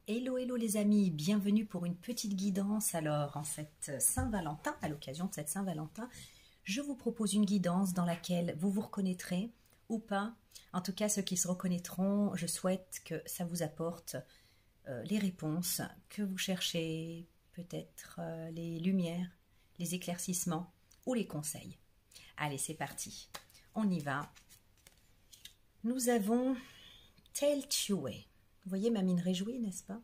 Hello, hello les amis, bienvenue pour une petite guidance. Alors, en cette Saint-Valentin, à l'occasion de cette Saint-Valentin, je vous propose une guidance dans laquelle vous vous reconnaîtrez ou pas. En tout cas, ceux qui se reconnaîtront, je souhaite que ça vous apporte les réponses que vous cherchez, peut-être les lumières, les éclaircissements ou les conseils. Allez, c'est parti, on y va. Nous avons Tel Chue. Vous voyez ma mine réjouie, n'est-ce pas?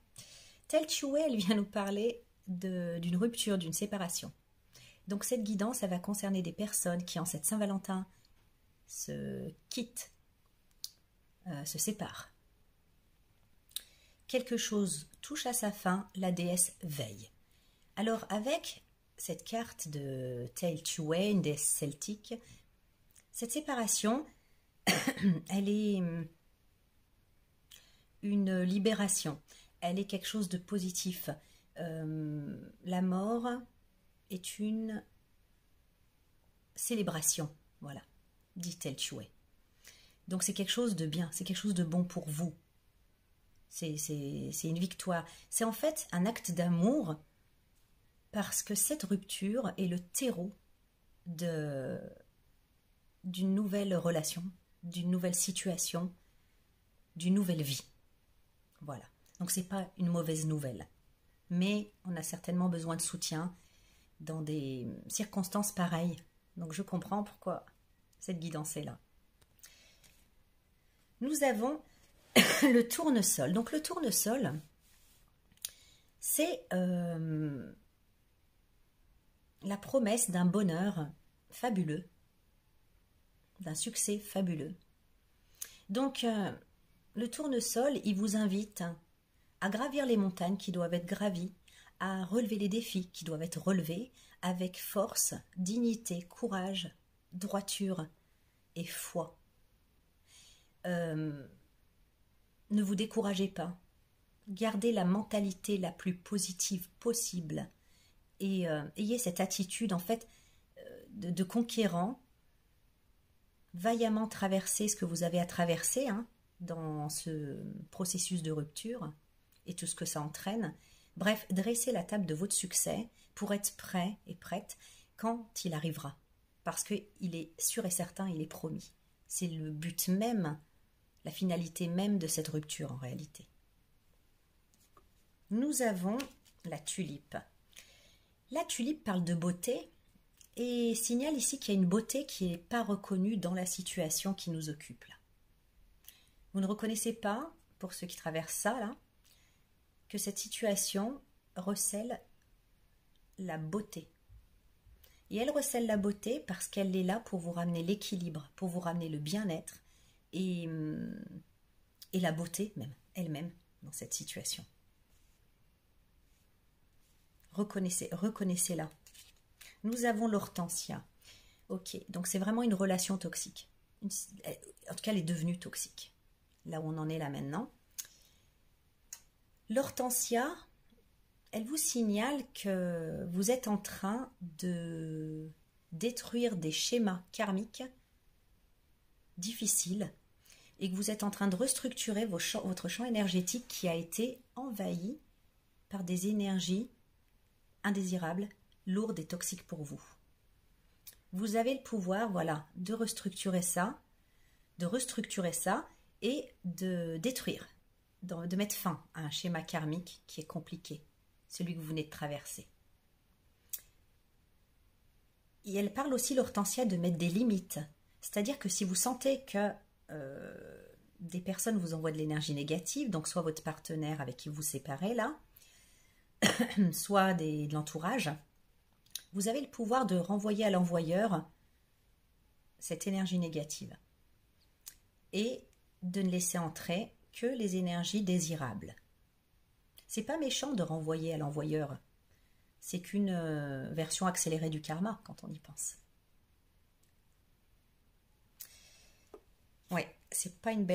Tel Chue, elle vient nous parler d'une rupture, d'une séparation. Donc cette guidance, elle va concerner des personnes qui, en cette Saint-Valentin, se quittent, se séparent. Quelque chose touche à sa fin, la déesse veille. Alors avec cette carte de Tel Chue, une déesse celtique, cette séparation, elle est une libération, elle est quelque chose de positif. La mort est une célébration, voilà, dit Tel Chue. Donc c'est quelque chose de bien, c'est quelque chose de bon pour vous. C'est une victoire. C'est en fait un acte d'amour parce que cette rupture est le terreau d'une nouvelle relation, d'une nouvelle situation, d'une nouvelle vie. Voilà. Donc c'est pas une mauvaise nouvelle. Mais on a certainement besoin de soutien dans des circonstances pareilles. Donc je comprends pourquoi cette guidance est là. Nous avons le tournesol. Donc le tournesol, c'est la promesse d'un bonheur fabuleux, d'un succès fabuleux. Donc le tournesol, il vous invite à gravir les montagnes qui doivent être gravies, à relever les défis qui doivent être relevés avec force, dignité, courage, droiture et foi. Ne vous découragez pas. Gardez la mentalité la plus positive possible et ayez cette attitude en fait de conquérant. Vaillamment traverser ce que vous avez à traverser dans ce processus de rupture et tout ce que ça entraîne. Bref, dressez la table de votre succès pour être prêt et prête quand il arrivera. Parce qu'il est sûr et certain, il est promis. C'est le but même, la finalité même de cette rupture en réalité. Nous avons la tulipe. La tulipe parle de beauté et signale ici qu'il y a une beauté qui n'est pas reconnue dans la situation qui nous occupe là. Vous ne reconnaissez pas, pour ceux qui traversent ça là, que cette situation recèle la beauté. Et elle recèle la beauté parce qu'elle est là pour vous ramener l'équilibre, pour vous ramener le bien-être et la beauté même, elle-même, dans cette situation. Reconnaissez-la. Nous avons l'hortensia. Ok, donc c'est vraiment une relation toxique. En tout cas, elle est devenue toxique. Là où on en est là maintenant. L'hortensia, elle vous signale que vous êtes en train de détruire des schémas karmiques difficiles et que vous êtes en train de restructurer votre champ énergétique qui a été envahi par des énergies indésirables, lourdes et toxiques pour vous. Vous avez le pouvoir, voilà, de restructurer ça et de détruire, de mettre fin à un schéma karmique qui est compliqué, celui que vous venez de traverser. Et elle parle aussi, l'hortensia, de mettre des limites. C'est-à-dire que si vous sentez que des personnes vous envoient de l'énergie négative, donc soit votre partenaire avec qui vous vous séparez là, soit de l'entourage, vous avez le pouvoir de renvoyer à l'envoyeur cette énergie négative et de ne laisser entrer que les énergies désirables. C'est pas méchant de renvoyer à l'envoyeur, c'est qu'une version accélérée du karma quand on y pense. Ouais, c'est pas une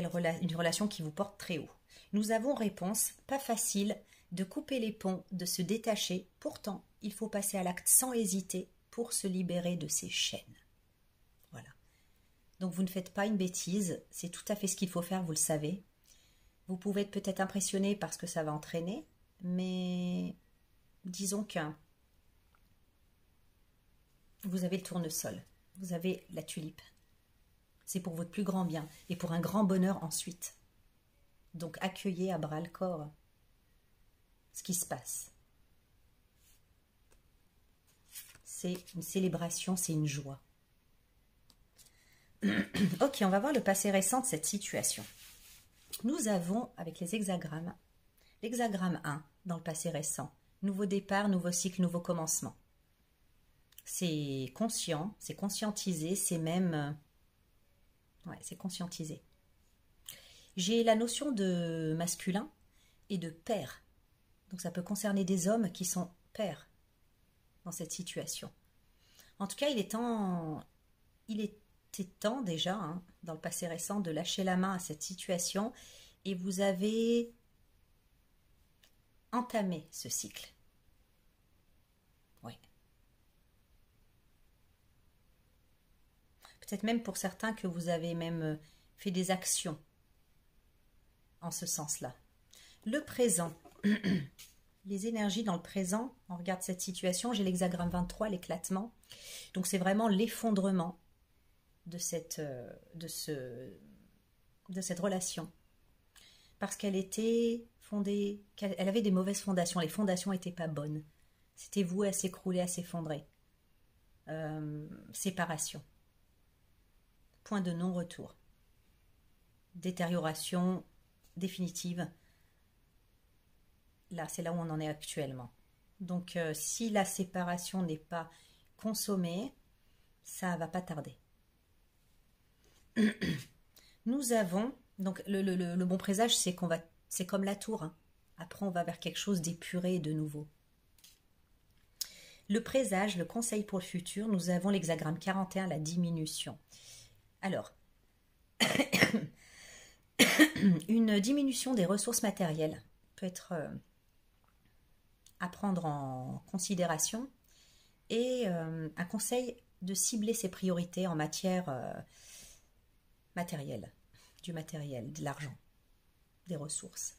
relation qui vous porte très haut. Nous avons réponse, pas facile de couper les ponts, de se détacher. Pourtant, il faut passer à l'acte sans hésiter pour se libérer de ces chaînes. Voilà. Donc vous ne faites pas une bêtise, c'est tout à fait ce qu'il faut faire, vous le savez. Vous pouvez être peut-être impressionné parce que ça va entraîner, mais disons que vous avez le tournesol, vous avez la tulipe. C'est pour votre plus grand bien et pour un grand bonheur ensuite. Donc accueillez à bras le corps ce qui se passe. C'est une célébration, c'est une joie. Ok, on va voir le passé récent de cette situation. Nous avons, avec les hexagrammes, l'hexagramme 1 dans le passé récent. Nouveau départ, nouveau cycle, nouveau commencement. C'est conscient, c'est conscientisé, c'est même... ouais, c'est conscientisé. J'ai la notion de masculin et de père. Donc ça peut concerner des hommes qui sont pères dans cette situation. En tout cas, il était temps déjà, hein, dans le passé récent, de lâcher la main à cette situation et vous avez entamé ce cycle. Oui. Peut-être même pour certains que vous avez même fait des actions en ce sens-là. Le présent. Les énergies dans le présent, on regarde cette situation, j'ai l'hexagramme 23, l'éclatement. Donc c'est vraiment l'effondrement de cette relation. Parce qu'elle était fondée, elle avait des mauvaises fondations, les fondations n'étaient pas bonnes. C'était voué à s'écrouler, à s'effondrer. Séparation. Point de non-retour. Détérioration définitive. Là, c'est là où on en est actuellement. Donc, si la séparation n'est pas consommée, ça va pas tarder. Nous avons, donc le bon présage, c'est c'est comme la tour. Hein. Après, on va vers quelque chose d'épuré et de nouveau. Le présage, le conseil pour le futur, nous avons l'hexagramme 41, la diminution. Alors, une diminution des ressources matérielles peut être à prendre en considération et un conseil de cibler ses priorités en matière matérielle, du matériel, de l'argent, des ressources.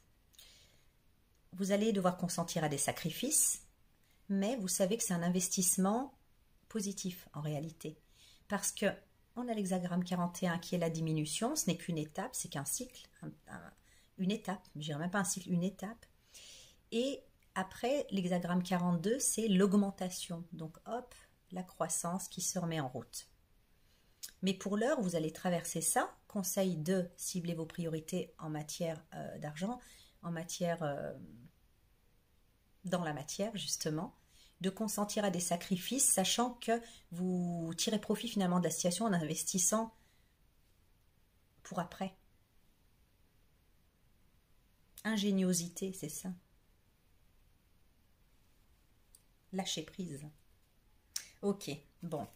Vous allez devoir consentir à des sacrifices, mais vous savez que c'est un investissement positif en réalité. Parce que on a l'hexagramme 41 qui est la diminution, ce n'est qu'une étape, c'est qu'un cycle, une étape, je dirais même pas un cycle, une étape. Et après, l'hexagramme 42, c'est l'augmentation. Donc hop, la croissance qui se remet en route. Mais pour l'heure, vous allez traverser ça. Conseil de cibler vos priorités en matière d'argent, en matière... dans la matière, justement, de consentir à des sacrifices, sachant que vous tirez profit finalement de la situation en investissant pour après. Ingéniosité, c'est ça. Lâcher prise. Ok, bon.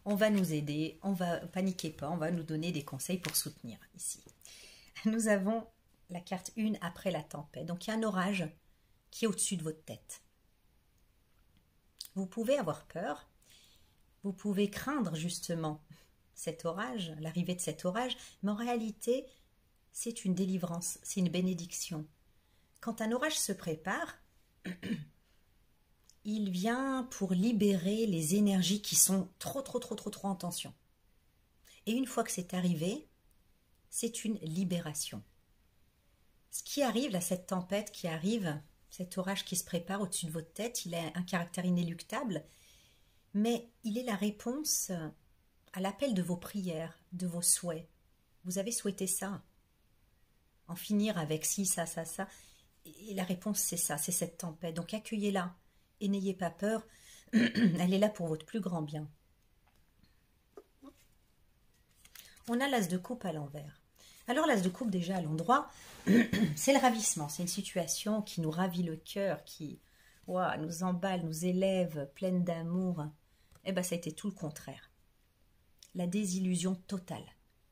On va nous aider, on va paniquer pas, on va nous donner des conseils pour soutenir ici. Nous avons la carte 1 après la tempête. Donc il y a un orage qui est au-dessus de votre tête. Vous pouvez avoir peur, vous pouvez craindre justement cet orage, l'arrivée de cet orage, mais en réalité, c'est une délivrance, c'est une bénédiction. Quand un orage se prépare, il vient pour libérer les énergies qui sont trop en tension. Et une fois que c'est arrivé, c'est une libération. Ce qui arrive, là, cette tempête qui arrive, cet orage qui se prépare au-dessus de votre tête, il a un caractère inéluctable, mais il est la réponse à l'appel de vos prières, de vos souhaits. Vous avez souhaité ça, en finir avec ci, ça, ça, ça. Et la réponse, c'est ça, c'est cette tempête. Donc accueillez-la et n'ayez pas peur, elle est là pour votre plus grand bien. On a l'as de coupe à l'envers. Alors l'as de coupe déjà à l'endroit, c'est le ravissement, c'est une situation qui nous ravit le cœur, qui nous emballe, nous élève, pleine d'amour. Eh bien ça a été tout le contraire. La désillusion totale.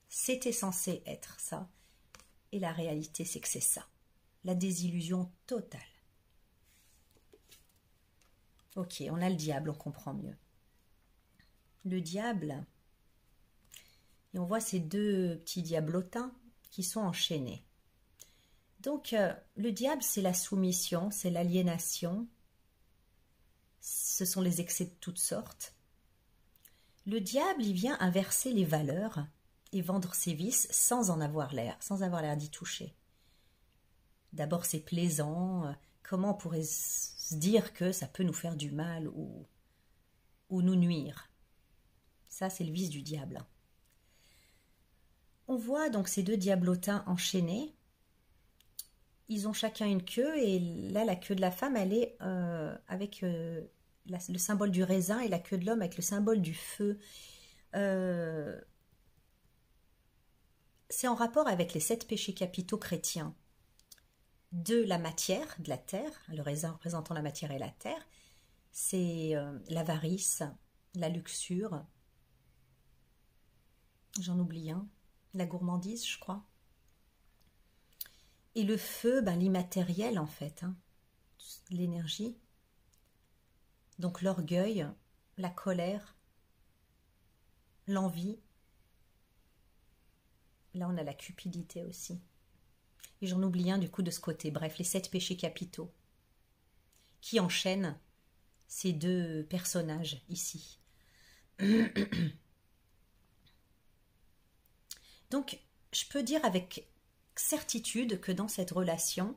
C'était censé être ça, et la réalité c'est que c'est ça. La désillusion totale. Ok, on a le diable, on comprend mieux. Le diable, et on voit ces deux petits diablotins qui sont enchaînés. Donc, le diable, c'est la soumission, c'est l'aliénation, ce sont les excès de toutes sortes. Le diable, il vient inverser les valeurs et vendre ses vices sans en avoir l'air, sans avoir l'air d'y toucher. D'abord, c'est plaisant. Comment on pourrait se dire que ça peut nous faire du mal ou nous nuire? Ça, c'est le vice du diable. On voit donc ces deux diablotins enchaînés. Ils ont chacun une queue et là, la queue de la femme, elle est avec le symbole du raisin et la queue de l'homme avec le symbole du feu. C'est en rapport avec les 7 péchés capitaux chrétiens de la matière, de la terre, le raisin représentant la matière et la terre. C'est l'avarice, la luxure, j'en oublie un, la gourmandise, je crois. Et le feu, l'immatériel en fait, hein, l'énergie. Donc l'orgueil, la colère, l'envie. Là, on a la cupidité aussi. Et j'en oublie un du coup de ce côté. Bref, les 7 péchés capitaux qui enchaînent ces deux personnages ici. Donc, je peux dire avec certitude que dans cette relation,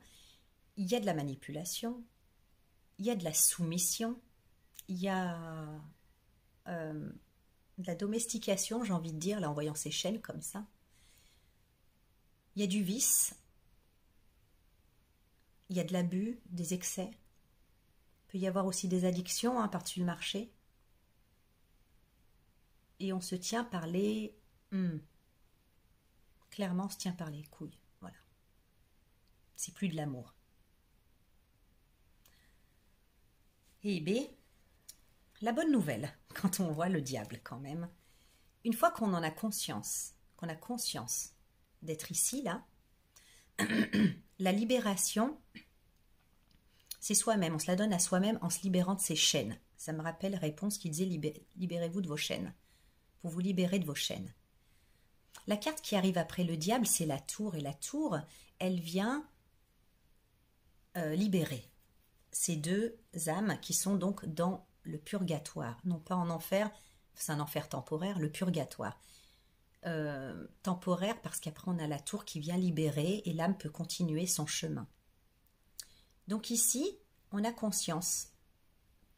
il y a de la manipulation, il y a de la soumission, il y a de la domestication, j'ai envie de dire, là en voyant ces chaînes comme ça. Il y a du vice, il y a de l'abus, des excès. Il peut y avoir aussi des addictions hein, par-dessus le marché. Et on se tient par les... Clairement, on se tient par les couilles. Voilà. C'est plus de l'amour. Et B, la bonne nouvelle, quand on voit le diable quand même, une fois qu'on en a conscience, qu'on a conscience d'être ici, là, la libération, c'est soi-même, on se la donne à soi-même en se libérant de ses chaînes. Ça me rappelle Réponse qui disait libérez-vous de vos chaînes, pour vous libérer de vos chaînes. La carte qui arrive après le diable, c'est la tour, et la tour, elle vient libérer ces deux âmes qui sont donc dans le purgatoire, non pas en enfer, c'est un enfer temporaire, le purgatoire. Temporaire parce qu'après on a la tour qui vient libérer et l'âme peut continuer son chemin. Donc ici, on a conscience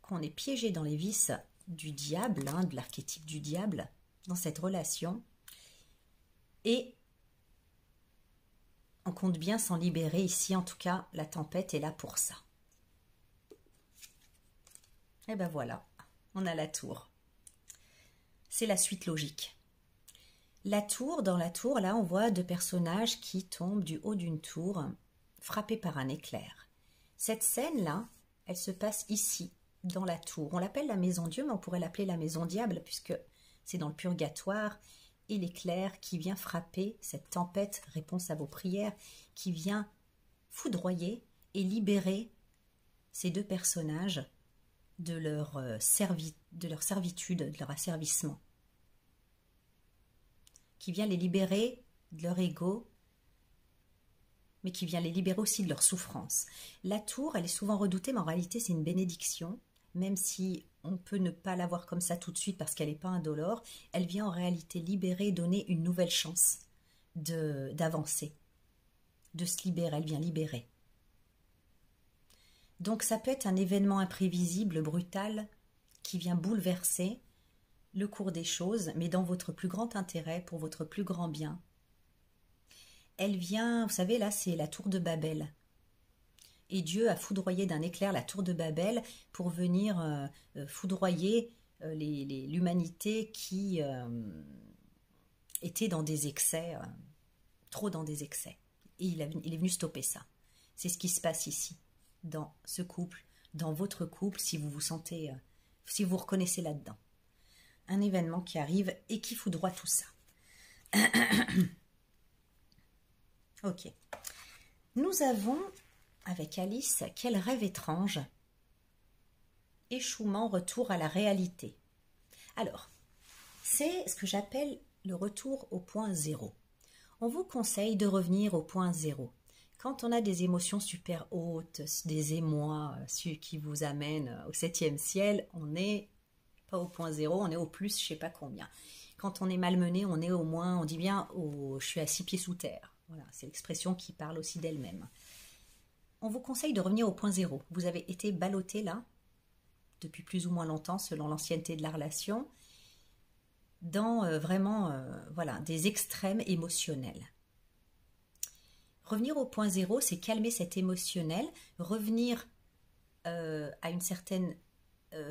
qu'on est piégé dans les vices du diable, hein, de l'archétype du diable, dans cette relation, et on compte bien s'en libérer ici, en tout cas la tempête est là pour ça. Et ben voilà, on a la tour. C'est la suite logique. La tour, dans la tour, là, on voit deux personnages qui tombent du haut d'une tour, frappés par un éclair. Cette scène-là, elle se passe ici, dans la tour. On l'appelle la maison Dieu, mais on pourrait l'appeler la maison diable, puisque c'est dans le purgatoire, et l'éclair qui vient frapper, cette tempête, réponse à vos prières, qui vient foudroyer et libérer ces deux personnages de leur servitude, de leur asservissement, qui vient les libérer de leur ego, mais qui vient les libérer aussi de leur souffrance. La tour, elle est souvent redoutée, mais en réalité, c'est une bénédiction, même si on peut ne pas la voir comme ça tout de suite parce qu'elle n'est pas indolore, elle vient en réalité libérer, donner une nouvelle chance d'avancer, de se libérer, elle vient libérer. Donc ça peut être un événement imprévisible, brutal, qui vient bouleverser le cours des choses, mais dans votre plus grand intérêt, pour votre plus grand bien. Elle vient, vous savez, là, c'est la tour de Babel. Et Dieu a foudroyé d'un éclair la tour de Babel pour venir foudroyer l'humanité qui était dans des excès, trop dans des excès. Et il est venu stopper ça. C'est ce qui se passe ici, dans ce couple, dans votre couple, si vous vous sentez, si vous vous reconnaissez là-dedans. Un événement qui arrive et qui foudroie tout ça. Ok. Nous avons, avec Alice, quel rêve étrange. Échouement, retour à la réalité. Alors, c'est ce que j'appelle le retour au point zéro. On vous conseille de revenir au point zéro. Quand on a des émotions super hautes, des émois qui vous amènent au 7e ciel, on n'est pas au point zéro, on est au plus je sais pas combien. Quand on est malmené, on est au moins, on dit bien, je suis à 6 pieds sous terre. Voilà, c'est l'expression qui parle aussi d'elle-même. On vous conseille de revenir au point zéro. Vous avez été ballotté là, depuis plus ou moins longtemps, selon l'ancienneté de la relation, dans voilà, des extrêmes émotionnels. Revenir au point zéro, c'est calmer cet émotionnel, revenir à une certaine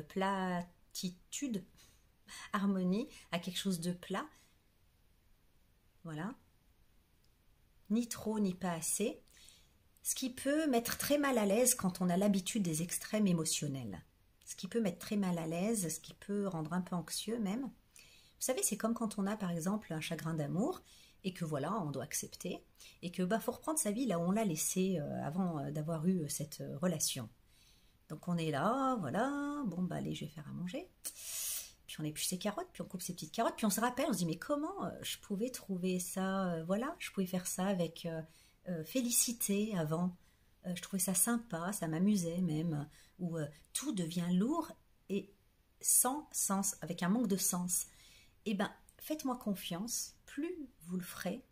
platitude, harmonie, à quelque chose de plat. Voilà. Ni trop, ni pas assez. Ce qui peut mettre très mal à l'aise quand on a l'habitude des extrêmes émotionnels. Ce qui peut mettre très mal à l'aise, ce qui peut rendre un peu anxieux même. Vous savez, c'est comme quand on a par exemple un chagrin d'amour et que voilà, on doit accepter et que faut reprendre sa vie là où on l'a laissé avant d'avoir eu cette relation. Donc on est là, voilà, bon bah allez, je vais faire à manger. Puis on épluche ses carottes, puis on coupe ses petites carottes, puis on se rappelle, on se dit mais comment je pouvais trouver ça, voilà, je pouvais faire ça avec félicité avant. Je trouvais ça sympa, ça m'amusait même, où tout devient lourd et sans sens, avec un manque de sens. Eh bien, faites-moi confiance, plus vous le ferez,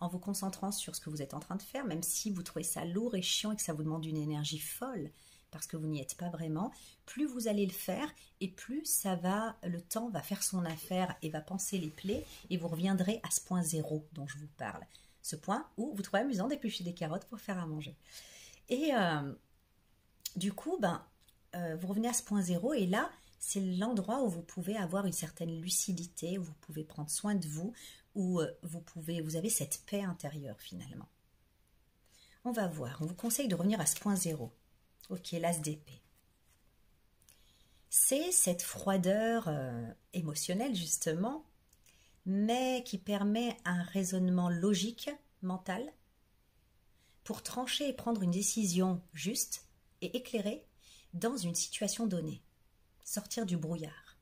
en vous concentrant sur ce que vous êtes en train de faire, même si vous trouvez ça lourd et chiant et que ça vous demande une énergie folle, parce que vous n'y êtes pas vraiment, plus vous allez le faire et plus le temps va faire son affaire et va panser les plaies et vous reviendrez à ce point zéro dont je vous parle. Ce point où vous trouvez amusant d'éplucher des carottes pour faire à manger. Et du coup, vous revenez à ce point zéro et là, c'est l'endroit où vous pouvez avoir une certaine lucidité, où vous pouvez prendre soin de vous, où vous avez cette paix intérieure finalement. On va voir, on vous conseille de revenir à ce point zéro. Ok, l'as d'épée. C'est cette froideur émotionnelle justement, mais qui permet un raisonnement logique, mental, pour trancher et prendre une décision juste et éclairée dans une situation donnée. Sortir du brouillard.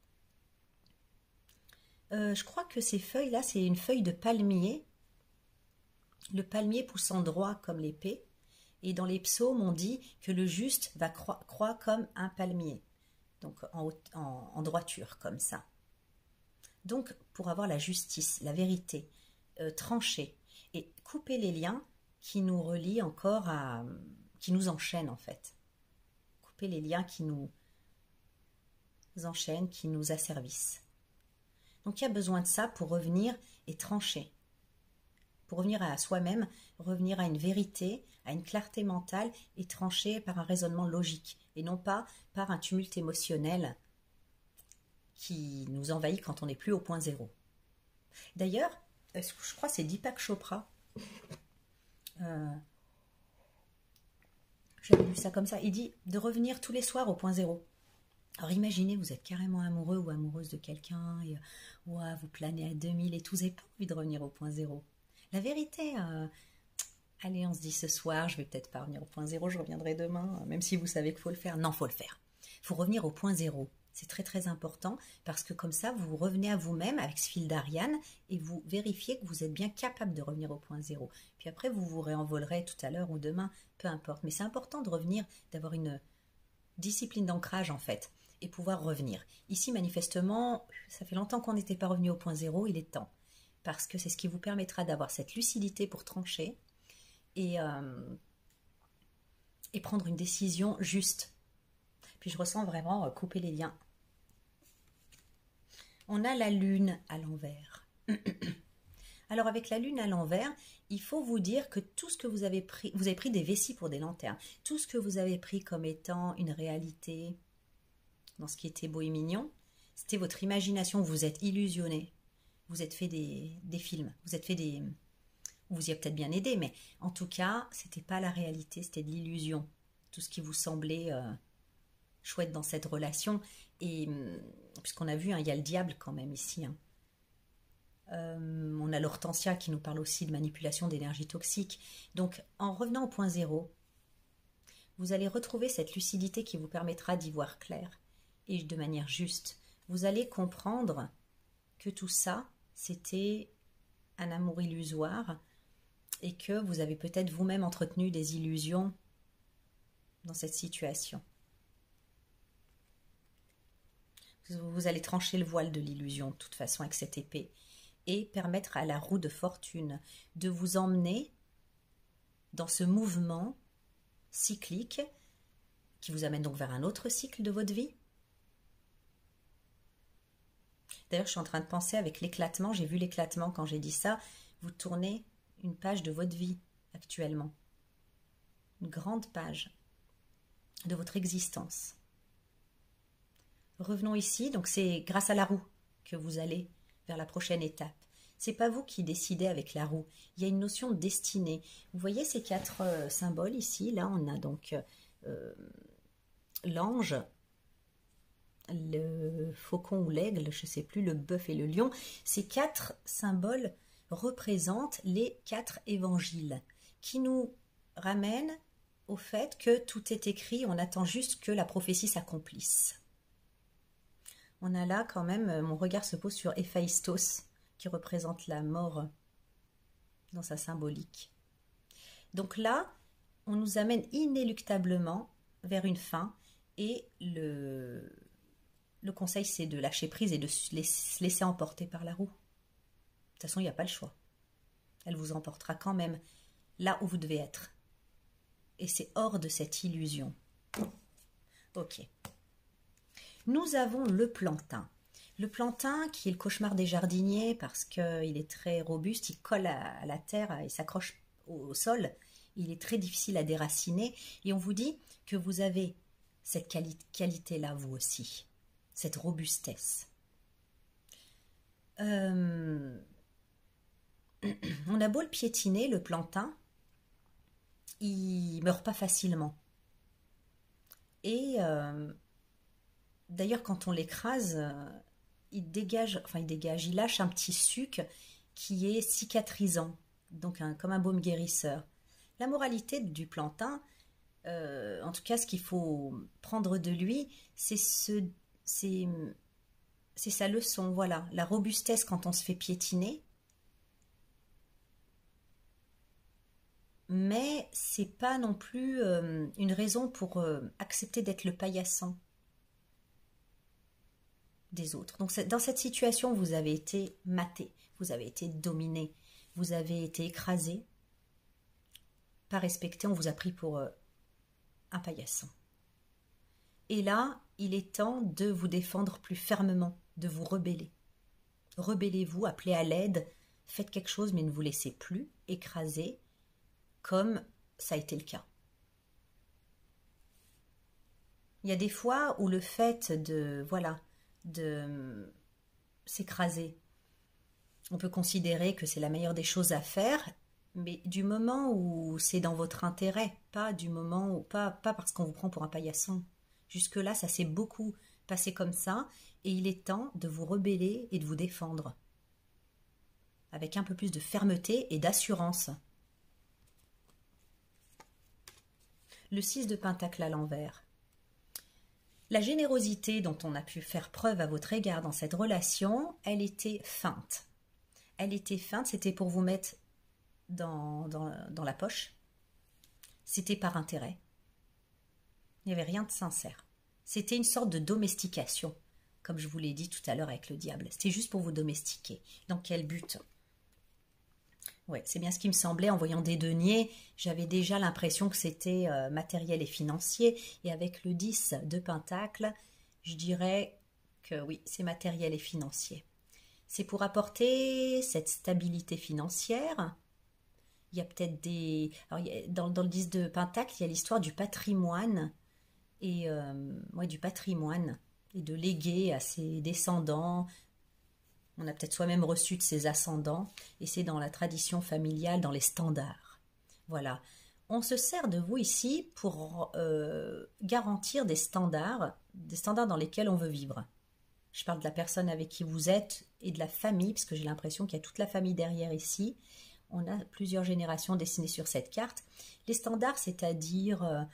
Je crois que ces feuilles-là, c'est une feuille de palmier. Le palmier poussant droit comme l'épée. Et dans les psaumes, on dit que le juste va croître comme un palmier. Donc en droiture, comme ça. Donc, pour avoir la justice, la vérité, trancher et couper les liens qui nous relient encore qui nous enchaînent en fait. Couper les liens qui nous enchaînent, qui nous asservissent. Donc il y a besoin de ça pour revenir et trancher. Pour revenir à soi-même, revenir à une vérité, à une clarté mentale et trancher par un raisonnement logique et non pas par un tumulte émotionnel qui nous envahit quand on n'est plus au point zéro. D'ailleurs, je crois que c'est Deepak Chopra. J'avais lu ça comme ça. Il dit de revenir tous les soirs au point zéro. Alors imaginez, vous êtes carrément amoureux ou amoureuse de quelqu'un et vous planez à 2000 et tout, vous n'avez pas envie de revenir au point zéro. La vérité, allez, on se dit ce soir, je vais peut-être pas revenir au point zéro, je reviendrai demain, même si vous savez qu'il faut le faire. Non, il faut le faire. Il faut revenir au point zéro. C'est très très important parce que comme ça, vous revenez à vous-même avec ce fil d'Ariane et vous vérifiez que vous êtes bien capable de revenir au point zéro. Puis après, vous vous réenvolerez tout à l'heure ou demain, peu importe. Mais c'est important de revenir, d'avoir une discipline d'ancrage en fait et pouvoir revenir. Ici, manifestement, ça fait longtemps qu'on n'était pas revenu au point zéro, il est temps. Parce que c'est ce qui vous permettra d'avoir cette lucidité pour trancher et prendre une décision juste. Puis je ressens vraiment couper les liens. On a la lune à l'envers. Alors avec la lune à l'envers, il faut vous dire que tout ce que vous avez pris des vessies pour des lanternes, tout ce que vous avez pris comme étant une réalité dans ce qui était beau et mignon, c'était votre imagination, vous êtes illusionné, vous êtes fait des films, vous y a peut-être bien aidé, mais en tout cas, c'était pas la réalité, c'était de l'illusion, tout ce qui vous semblait chouette dans cette relation, et puisqu'on a vu, il y a le diable quand même ici, on a l'Hortensia qui nous parle aussi de manipulation d'énergie toxique. Donc, en revenant au point zéro, vous allez retrouver cette lucidité qui vous permettra d'y voir clair et de manière juste. Vous allez comprendre que tout ça, c'était un amour illusoire et que vous avez peut-être vous-même entretenu des illusions dans cette situation. Vous allez trancher le voile de l'illusion de toute façon avec cette épée et permettre à la roue de fortune de vous emmener dans ce mouvement cyclique qui vous amène donc vers un autre cycle de votre vie. D'ailleurs, je suis en train de penser avec l'éclatement, j'ai vu l'éclatement quand j'ai dit ça, vous tournez une page de votre vie actuellement. Une grande page de votre existence. Revenons ici, donc c'est grâce à la roue que vous allez vers la prochaine étape. C'est pas vous qui décidez avec la roue, il y a une notion de destinée. Vous voyez ces 4 symboles ici, là on a donc l'ange, le faucon ou l'aigle, je ne sais plus, le bœuf et le lion. Ces 4 symboles représentent les 4 évangiles qui nous ramènent au fait que tout est écrit, on attend juste que la prophétie s'accomplisse. On a là quand même, mon regard se pose sur Héphaïstos, qui représente la mort dans sa symbolique. Donc là, on nous amène inéluctablement vers une fin, et le conseil, c'est de lâcher prise et de se laisser emporter par la roue. De toute façon, il n'y a pas le choix. Elle vous emportera quand même là où vous devez être. Et c'est hors de cette illusion. Ok. Nous avons le plantain. Le plantain qui est le cauchemar des jardiniers parce qu'il est très robuste, il colle à la terre et s'accroche au sol. Il est très difficile à déraciner. Et on vous dit que vous avez cette qualité-là, vous aussi. Cette robustesse. On a beau le piétiner, le plantain, il meurt pas facilement. Et d'ailleurs, quand on l'écrase, il lâche un petit suc qui est cicatrisant, donc comme un baume guérisseur. La moralité du plantain, en tout cas ce qu'il faut prendre de lui, c'est sa leçon, voilà, la robustesse quand on se fait piétiner. Mais c'est pas non plus une raison pour accepter d'être le paillasson des autres. Donc dans cette situation, vous avez été maté, vous avez été dominé, vous avez été écrasé, pas respecté, on vous a pris pour un paillasson. Et là, il est temps de vous défendre plus fermement, de vous rebeller. Rebellez-vous, appelez à l'aide, faites quelque chose, mais ne vous laissez plus écraser comme ça a été le cas. Il y a des fois où le fait de s'écraser, on peut considérer que c'est la meilleure des choses à faire, mais du moment où c'est dans votre intérêt, pas parce qu'on vous prend pour un paillasson. Jusque-là, ça s'est beaucoup passé comme ça, et il est temps de vous rebeller et de vous défendre. Avec un peu plus de fermeté et d'assurance. Le 6 de Pentacle à l'envers. La générosité dont on a pu faire preuve à votre égard dans cette relation, elle était feinte. Elle était feinte, c'était pour vous mettre dans la poche. C'était par intérêt. Il n'y avait rien de sincère. C'était une sorte de domestication, comme je vous l'ai dit tout à l'heure avec le diable. C'était juste pour vous domestiquer. Dans quel but ? Oui, c'est bien ce qui me semblait en voyant des deniers. J'avais déjà l'impression que c'était matériel et financier. Et avec le 10 de Pentacle, je dirais que oui, c'est matériel et financier. C'est pour apporter cette stabilité financière. Il y a peut-être des... Alors, dans le 10 de Pentacle, il y a l'histoire du patrimoine. Et du patrimoine. Et de léguer à ses descendants. On a peut-être soi-même reçu de ses ascendants, et c'est dans la tradition familiale, dans les standards. Voilà. On se sert de vous ici pour garantir des standards dans lesquels on veut vivre. Je parle de la personne avec qui vous êtes et de la famille, parce que j'ai l'impression qu'il y a toute la famille derrière ici. On a plusieurs générations dessinées sur cette carte. Les standards, c'est-à-dire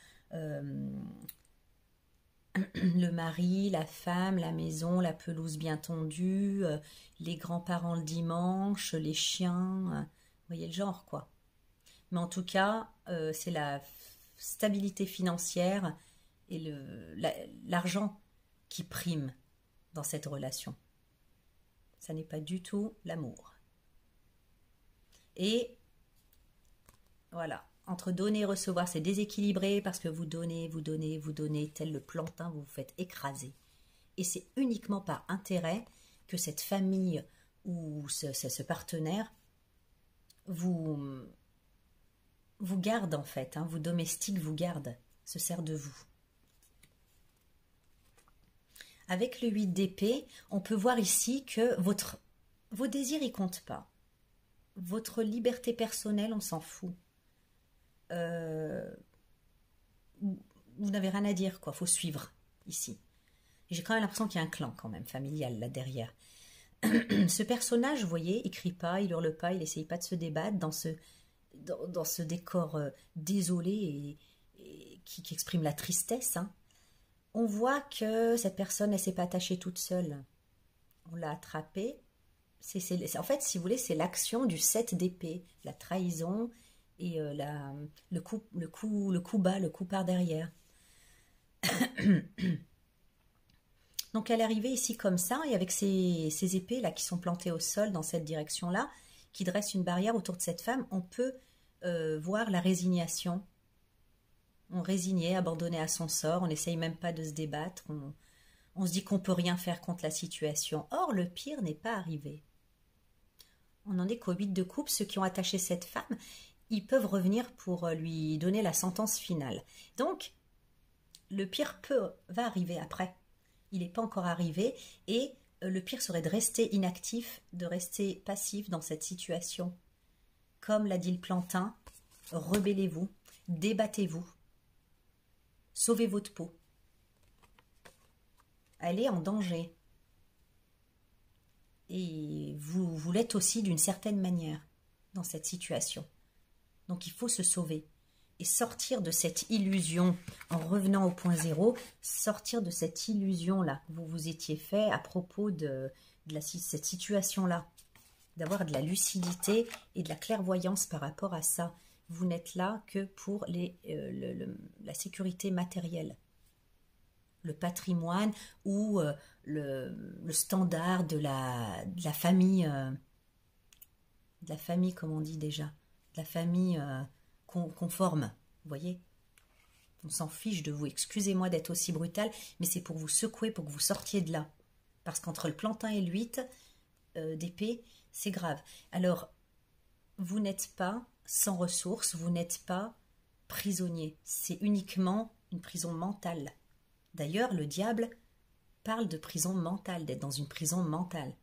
le mari, la femme, la maison, la pelouse bien tondue, les grands-parents le dimanche, les chiens, vous voyez le genre quoi. Mais en tout cas, c'est la stabilité financière et l'argent qui prime dans cette relation. Ça n'est pas du tout l'amour. Et voilà, entre donner et recevoir, c'est déséquilibré parce que vous donnez, tel le plantain, vous vous faites écraser. Et c'est uniquement par intérêt que cette famille ou ce partenaire vous garde en fait, hein, vous domestique, vous garde, se sert de vous. Avec le 8 d'épée, on peut voir ici que vos désirs, ils comptent pas. Votre liberté personnelle, on s'en fout. Vous n'avez rien à dire, quoi. Faut suivre ici. J'ai quand même l'impression qu'il y a un clan quand même familial là derrière. Ce personnage, vous voyez, il crie pas, il hurle pas, il essaye pas de se débattre dans ce décor désolé et qui exprime la tristesse. Hein. On voit que cette personne, elle s'est pas attachée toute seule. On l'a attrapée. En fait, si vous voulez, c'est l'action du 7 d'épée, la trahison et le coup bas, le coup par derrière. Donc elle est arrivée ici comme ça, et avec ces épées là qui sont plantées au sol dans cette direction-là, qui dressent une barrière autour de cette femme, on peut voir la résignation. On résignait, abandonné à son sort, on n'essaye même pas de se débattre, on se dit qu'on peut rien faire contre la situation. Or, le pire n'est pas arrivé. On n'en est qu'au 8 de coupe, ceux qui ont attaché cette femme, ils peuvent revenir pour lui donner la sentence finale. Donc, le pire va arriver après. Il n'est pas encore arrivé, et le pire serait de rester inactif, de rester passif dans cette situation. Comme l'a dit le plantain, rebellez-vous, débattez-vous, sauvez votre peau. Elle est en danger. Et vous l'êtes aussi d'une certaine manière dans cette situation. Donc il faut se sauver. Et sortir de cette illusion, en revenant au point zéro, sortir de cette illusion-là que vous vous étiez fait à propos de cette situation-là. D'avoir de la lucidité et de la clairvoyance par rapport à ça. Vous n'êtes là que pour la sécurité matérielle. Le patrimoine ou le standard de la famille, comme on dit déjà, de la famille conforme, vous voyez. On s'en fiche de vous, excusez-moi d'être aussi brutal, mais c'est pour vous secouer, pour que vous sortiez de là. Parce qu'entre le plantain et le 8 d'épée, c'est grave. Alors, vous n'êtes pas sans ressources, vous n'êtes pas prisonnier. C'est uniquement une prison mentale. D'ailleurs, le diable parle de prison mentale, d'être dans une prison mentale.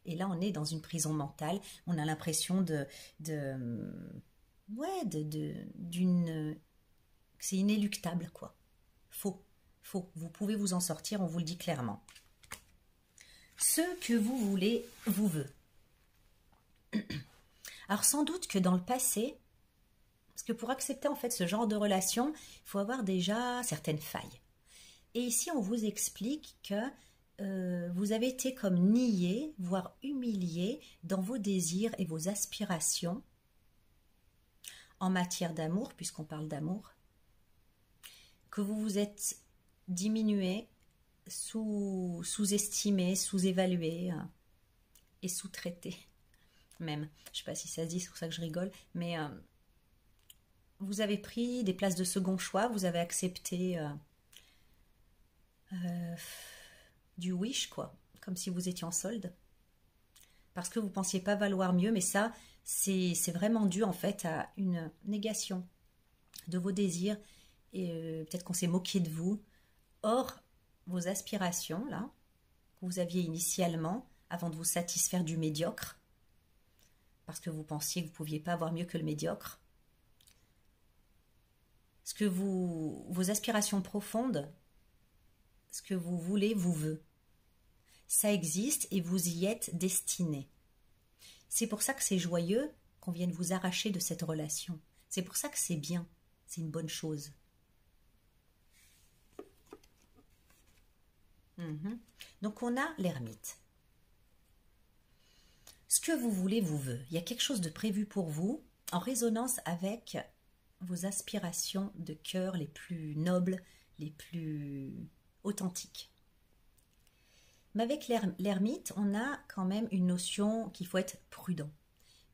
Et là, on est dans une prison mentale. On a l'impression c'est inéluctable, quoi. Faux. Vous pouvez vous en sortir, on vous le dit clairement. Ce que vous voulez vous veut. Alors, sans doute que dans le passé, parce que pour accepter en fait ce genre de relation, il faut avoir déjà certaines failles. Et ici, on vous explique que vous avez été comme nié, voire humilié dans vos désirs et vos aspirations en matière d'amour, puisqu'on parle d'amour, que vous vous êtes diminué, sous-estimé, sous-évalué et sous-traité même. Je ne sais pas si ça se dit, c'est pour ça que je rigole, mais vous avez pris des places de second choix, vous avez accepté du wish, quoi, comme si vous étiez en solde, parce que vous ne pensiez pas valoir mieux, mais ça, c'est vraiment dû en fait à une négation de vos désirs, et peut-être qu'on s'est moqué de vous. Or, vos aspirations, là, que vous aviez initialement, avant de vous satisfaire du médiocre, parce que vous pensiez que vous ne pouviez pas avoir mieux que le médiocre, vos aspirations profondes, ce que vous voulez vous veut. Ça existe et vous y êtes destiné. C'est pour ça que c'est joyeux qu'on vienne vous arracher de cette relation. C'est pour ça que c'est bien, c'est une bonne chose. Donc on a l'ermite. Ce que vous voulez vous veut. Il y a quelque chose de prévu pour vous. en résonance avec vos aspirations de cœur les plus nobles, les plus authentiques. Mais avec l'ermite, on a quand même une notion qu'il faut être prudent.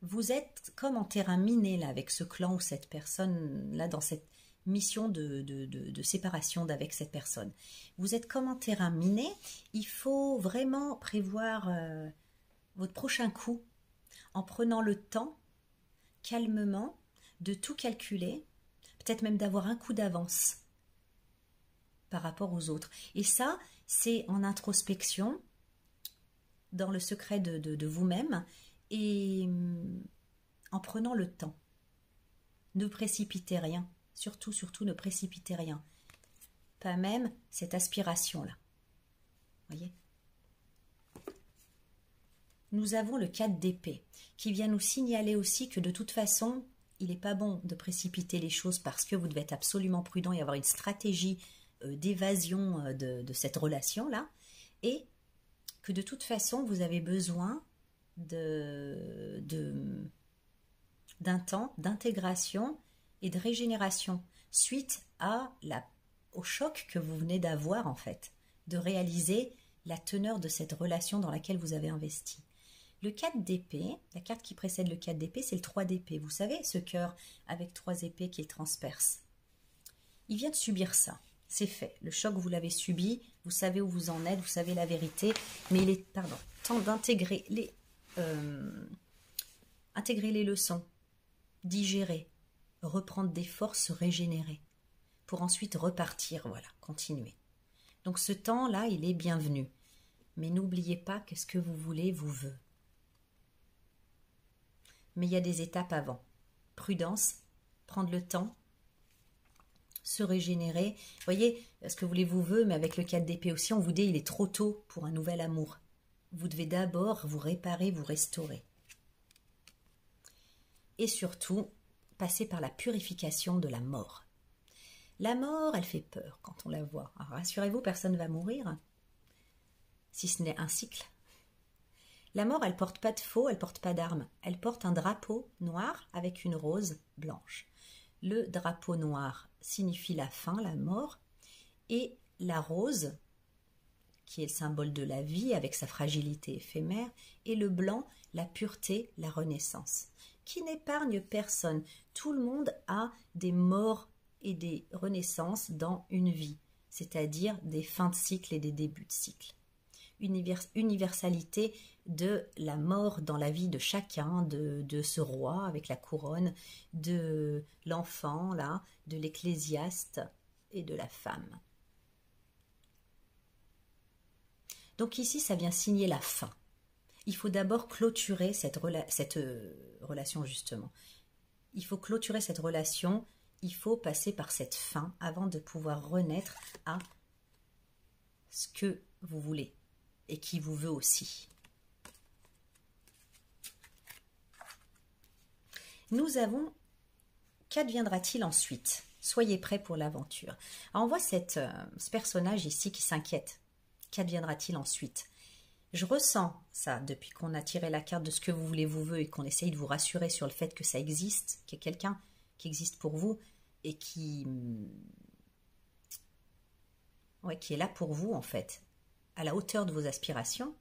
Vous êtes comme en terrain miné là, avec ce clan ou cette personne là dans cette mission de séparation d'avec cette personne. Vous êtes comme en terrain miné, il faut vraiment prévoir votre prochain coup en prenant le temps, calmement, de tout calculer, peut-être même d'avoir un coup d'avance par rapport aux autres. Et ça, c'est en introspection, dans le secret de vous-même, et en prenant le temps. Ne précipitez rien. Surtout, surtout, ne précipitez rien. Pas même cette aspiration-là. Voyez ? Nous avons le 4 d'épée, qui vient nous signaler aussi que de toute façon, il n'est pas bon de précipiter les choses parce que vous devez être absolument prudent et avoir une stratégie d'évasion de cette relation-là, et que de toute façon, vous avez besoin d'un temps d'intégration et de régénération suite au choc que vous venez d'avoir en fait, de réaliser la teneur de cette relation dans laquelle vous avez investi. Le 4 d'épée, la carte qui précède le 4 d'épée, c'est le 3 d'épée. Vous savez, ce cœur avec 3 épées qui est transperce. Il vient de subir ça. C'est fait. Le choc, vous l'avez subi. Vous savez où vous en êtes. Vous savez la vérité. Mais il est temps d'intégrer intégrer les leçons, digérer, reprendre des forces, se régénérer, pour ensuite repartir, voilà, continuer. Donc ce temps-là, il est bienvenu. Mais n'oubliez pas que ce que vous voulez vous veut. Mais il y a des étapes avant. Prudence, prendre le temps, se régénérer. Vous voyez, ce que vous voulez vous veut, mais avec le 4 d'épée aussi, on vous dit il est trop tôt pour un nouvel amour. Vous devez d'abord vous réparer, vous restaurer. Et surtout, passer par la purification de la mort. La mort, elle fait peur quand on la voit. Alors, rassurez-vous, personne ne va mourir, si ce n'est un cycle. La mort, elle porte pas de faux, elle porte pas d'armes. Elle porte un drapeau noir avec une rose blanche. Le drapeau noir signifie la fin, la mort, et la rose, qui est le symbole de la vie avec sa fragilité éphémère, et le blanc, la pureté, la renaissance, qui n'épargne personne. Tout le monde a des morts et des renaissances dans une vie, c'est-à-dire des fins de cycle et des débuts de cycle. Universalité de la mort dans la vie de chacun, de ce roi avec la couronne, de l'enfant, là, de l'ecclésiaste et de la femme. Donc ici, ça vient signer la fin. Il faut d'abord clôturer cette relation, justement. Il faut clôturer cette relation, il faut passer par cette fin avant de pouvoir renaître à ce que vous voulez et qui vous veut aussi. Nous avons, qu'adviendra-t-il ensuite? Soyez prêts pour l'aventure. Alors on voit ce personnage ici qui s'inquiète. Qu'adviendra-t-il ensuite? Je ressens ça depuis qu'on a tiré la carte de ce que vous voulez vous veut et qu'on essaye de vous rassurer sur le fait que ça existe, qu'il y a quelqu'un qui existe pour vous et qui est là pour vous en fait, à la hauteur de vos aspirations.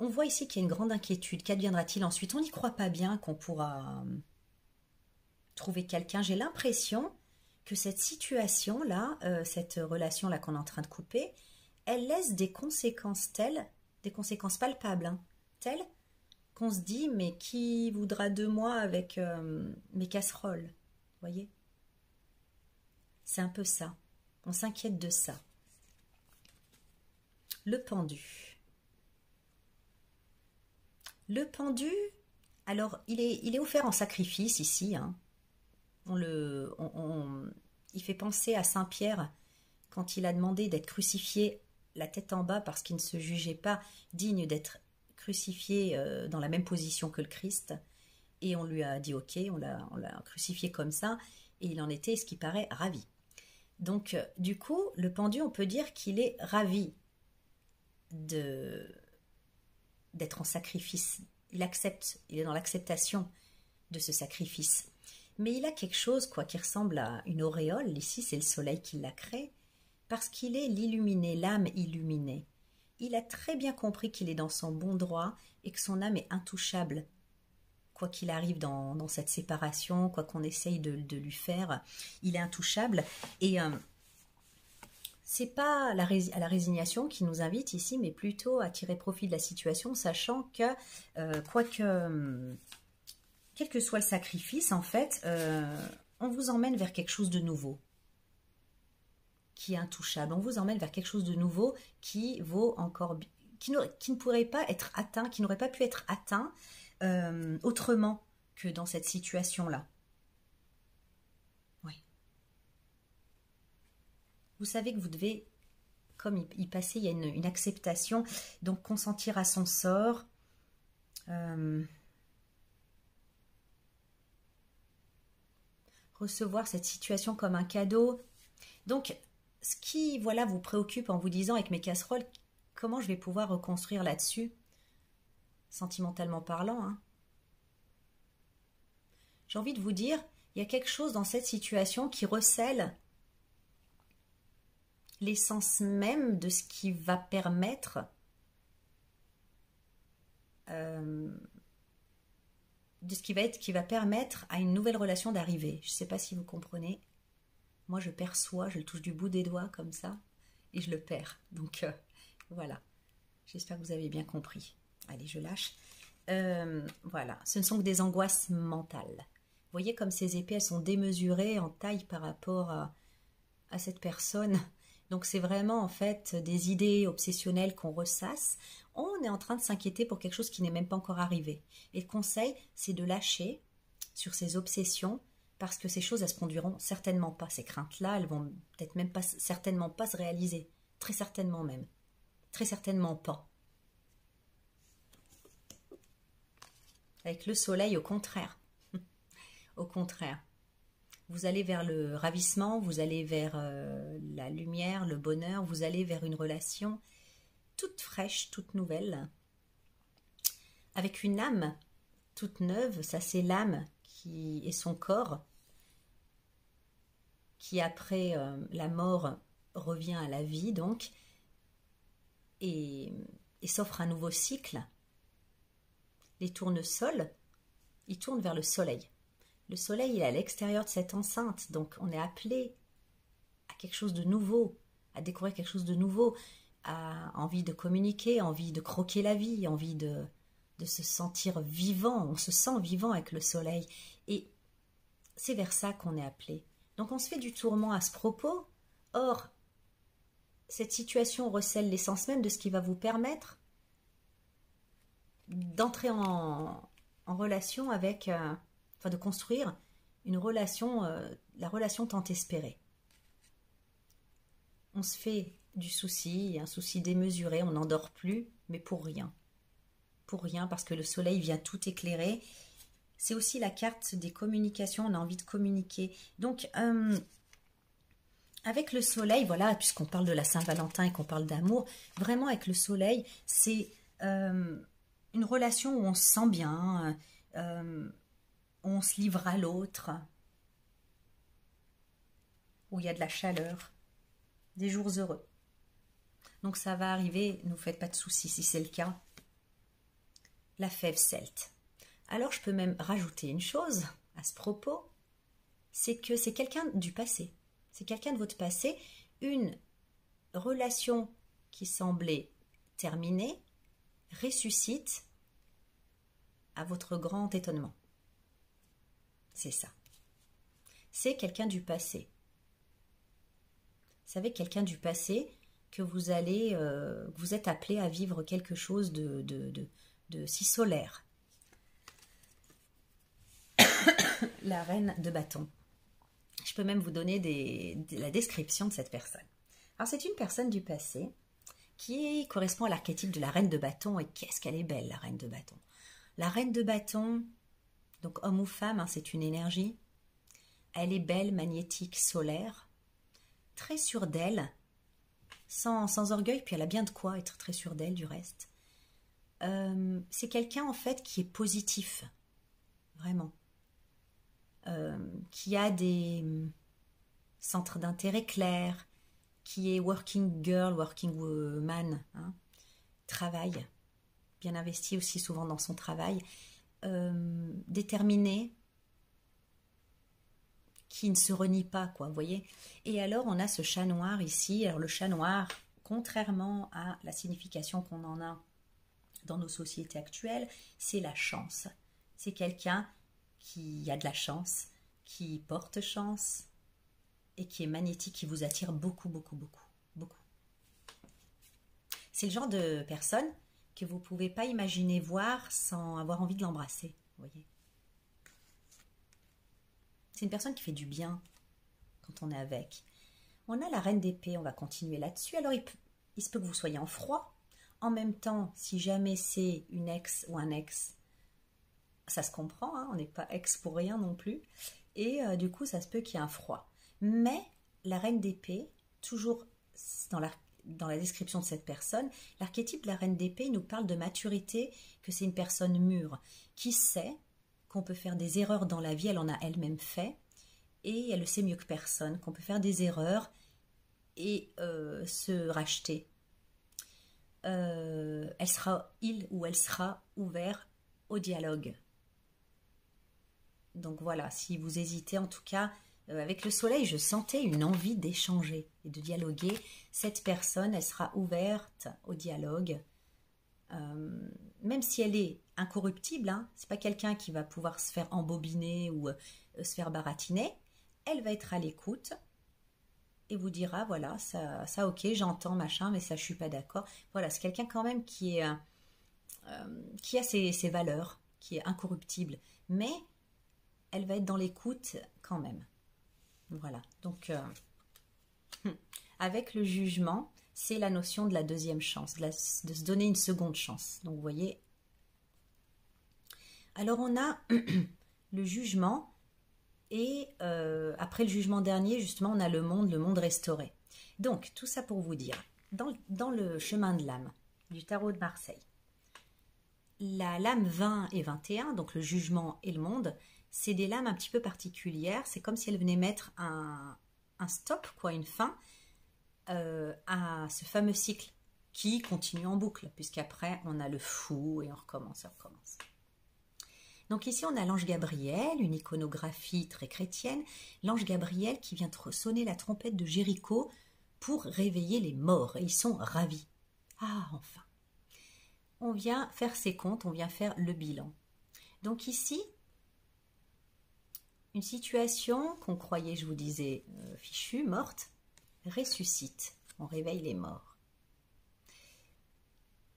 On voit ici qu'il y a une grande inquiétude. Qu'adviendra-t-il ensuite? On n'y croit pas bien qu'on pourra trouver quelqu'un. J'ai l'impression que cette situation-là, cette relation-là qu'on est en train de couper, elle laisse des conséquences des conséquences palpables, hein, telles qu'on se dit, mais qui voudra de moi avec mes casseroles, voyez? C'est un peu ça. On s'inquiète de ça. Le pendu. Le pendu, alors il est offert en sacrifice ici. Hein. Il fait penser à Saint Pierre quand il a demandé d'être crucifié la tête en bas parce qu'il ne se jugeait pas digne d'être crucifié dans la même position que le Christ. Et on lui a dit ok, on l'a crucifié comme ça, et il en était, ce qui paraît, ravi. Donc du coup, le pendu, on peut dire qu'il est ravi d'être en sacrifice il accepte, il est dans l'acceptation de ce sacrifice. Mais il a quelque chose, quoi, qui ressemble à une auréole. Ici, c'est le soleil qui l'a créé, parce qu'il est l'illuminé, l'âme illuminée. Il a très bien compris qu'il est dans son bon droit et que son âme est intouchable. Quoi qu'il arrive dans cette séparation, quoi qu'on essaye de lui faire, il est intouchable. Et c'est pas à la résignation qui nous invite ici, mais plutôt à tirer profit de la situation, sachant que, quel que soit le sacrifice, en fait, on vous emmène vers quelque chose de nouveau, qui est intouchable. On vous emmène vers quelque chose de nouveau qui vaut encore, qui ne pourrait pas être atteint, qui n'aurait pas pu être atteint autrement que dans cette situation-là. Oui. Vous savez que vous devez, comme y passer, il y a une acceptation, donc consentir à son sort. Recevoir cette situation comme un cadeau. Donc, ce qui, voilà, vous préoccupe en vous disant, avec mes casseroles, comment je vais pouvoir reconstruire là-dessus, sentimentalement parlant, hein. J'ai envie de vous dire, il y a quelque chose dans cette situation qui recèle l'essence même de ce qui va permettre qui va permettre à une nouvelle relation d'arriver. Je ne sais pas si vous comprenez. Moi, je perçois, je le touche du bout des doigts comme ça, et je le perds. Donc, voilà. J'espère que vous avez bien compris. Allez, je lâche. Voilà. Ce ne sont que des angoisses mentales. Vous voyez comme ces épées, elles sont démesurées en taille par rapport à cette personne. Donc, c'est vraiment, en fait, des idées obsessionnelles qu'on ressasse. On est en train de s'inquiéter pour quelque chose qui n'est même pas encore arrivé. Et le conseil, c'est de lâcher sur ces obsessions, parce que ces choses, elles se produiront certainement pas. Ces craintes-là, elles vont peut-être même pas, certainement pas se réaliser. Très certainement même. Très certainement pas. Avec le soleil, au contraire. Au contraire. Vous allez vers le ravissement, vous allez vers la lumière, le bonheur, vous allez vers une relation toute fraîche, toute nouvelle, avec une âme toute neuve. Ça, c'est l'âme qui est son corps, qui après la mort revient à la vie, donc, et s'offre un nouveau cycle. Les tournesols, ils tournent vers le soleil. Le soleil, il est à l'extérieur de cette enceinte, donc on est appelé à quelque chose de nouveau, à découvrir quelque chose de nouveau, à envie de communiquer, envie de croquer la vie, envie de se sentir vivant. On se sent vivant avec le soleil, et c'est vers ça qu'on est appelé. Donc on se fait du tourment à ce propos. Or, cette situation recèle l'essence même de ce qui va vous permettre d'entrer en relation avec... de construire une relation, la relation tant espérée. On se fait du souci, un souci démesuré, on n'en dort plus, mais pour rien. Pour rien, parce que le soleil vient tout éclairer. C'est aussi la carte des communications, on a envie de communiquer. Donc, avec le soleil, voilà, puisqu'on parle de la Saint-Valentin et qu'on parle d'amour, vraiment avec le soleil, c'est une relation où on se sent bien, on se livre à l'autre, où il y a de la chaleur, des jours heureux. Donc ça va arriver, ne vous faites pas de soucis si c'est le cas. La fève celte. Alors je peux même rajouter une chose à ce propos, c'est que c'est quelqu'un du passé. C'est quelqu'un de votre passé, une relation qui semblait terminée, ressuscite à votre grand étonnement. C'est ça. C'est quelqu'un du passé. Vous savez, quelqu'un du passé que vous allez, vous êtes appelé à vivre quelque chose de si solaire. La reine de bâton. Je peux même vous donner la description de cette personne. Alors, c'est une personne du passé qui correspond à l'archétype de la reine de bâton. Et qu'est-ce qu'elle est belle, la reine de bâton. La reine de bâton, donc homme ou femme, hein, c'est une énergie. Elle est belle, magnétique, solaire, très sûre d'elle, sans orgueil, puis elle a bien de quoi être très sûre d'elle du reste. C'est quelqu'un en fait qui est positif, vraiment. Qui a des centres d'intérêt clairs, qui est working girl, working woman, hein, travaille, bien investi aussi souvent dans son travail, déterminé, qui ne se renie pas, quoi, vous voyez. Et alors, on a ce chat noir ici. Alors, le chat noir, contrairement à la signification qu'on en a dans nos sociétés actuelles, c'est la chance. C'est quelqu'un qui a de la chance, qui porte chance et qui est magnétique, qui vous attire beaucoup, beaucoup, beaucoup, beaucoup. C'est le genre de personne que vous ne pouvez pas imaginer voir sans avoir envie de l'embrasser, vous voyez. C'est une personne qui fait du bien quand on est avec. On a la reine d'épée, on va continuer là-dessus. Alors, il se peut que vous soyez en froid. En même temps, si jamais c'est une ex ou un ex, ça se comprend, hein, on n'est pas ex pour rien non plus. Et du coup, ça se peut qu'il y ait un froid. Mais la reine d'épée, toujours dans la description de cette personne, l'archétype de la reine d'épée nous parle de maturité, que c'est une personne mûre, qui sait qu'on peut faire des erreurs dans la vie, elle en a elle-même fait, et elle le sait mieux que personne, qu'on peut faire des erreurs et se racheter. Il ou elle sera ouvert au dialogue. Donc voilà, si vous hésitez, en tout cas, avec le soleil, je sentais une envie d'échanger et de dialoguer. Cette personne, elle sera ouverte au dialogue. Même si elle est incorruptible, hein, c'est pas quelqu'un qui va pouvoir se faire embobiner ou se faire baratiner, elle va être à l'écoute et vous dira voilà, ça ok, j'entends machin, mais ça je suis pas d'accord. Voilà, c'est quelqu'un quand même qui a ses valeurs, qui est incorruptible, mais elle va être dans l'écoute quand même. Voilà, donc avec le jugement, c'est la notion de la deuxième chance, de se donner une seconde chance. Donc vous voyez. Alors on a le jugement et après le jugement dernier, justement, on a le monde restauré. Donc tout ça pour vous dire, dans le chemin de l'âme du tarot de Marseille, la lame 20 et 21, donc le jugement et le monde, c'est des lames un petit peu particulières. C'est comme si elles venaient mettre un stop, quoi, une fin à ce fameux cycle qui continue en boucle, puisqu'après on a le fou et on recommence. Donc ici on a l'ange Gabriel, une iconographie très chrétienne, l'ange Gabriel qui vient sonner la trompette de Jéricho pour réveiller les morts, et ils sont ravis. Ah, enfin, on vient faire ses comptes, on vient faire le bilan. Donc ici, une situation qu'on croyait, je vous disais, fichue, morte, ressuscite, on réveille les morts.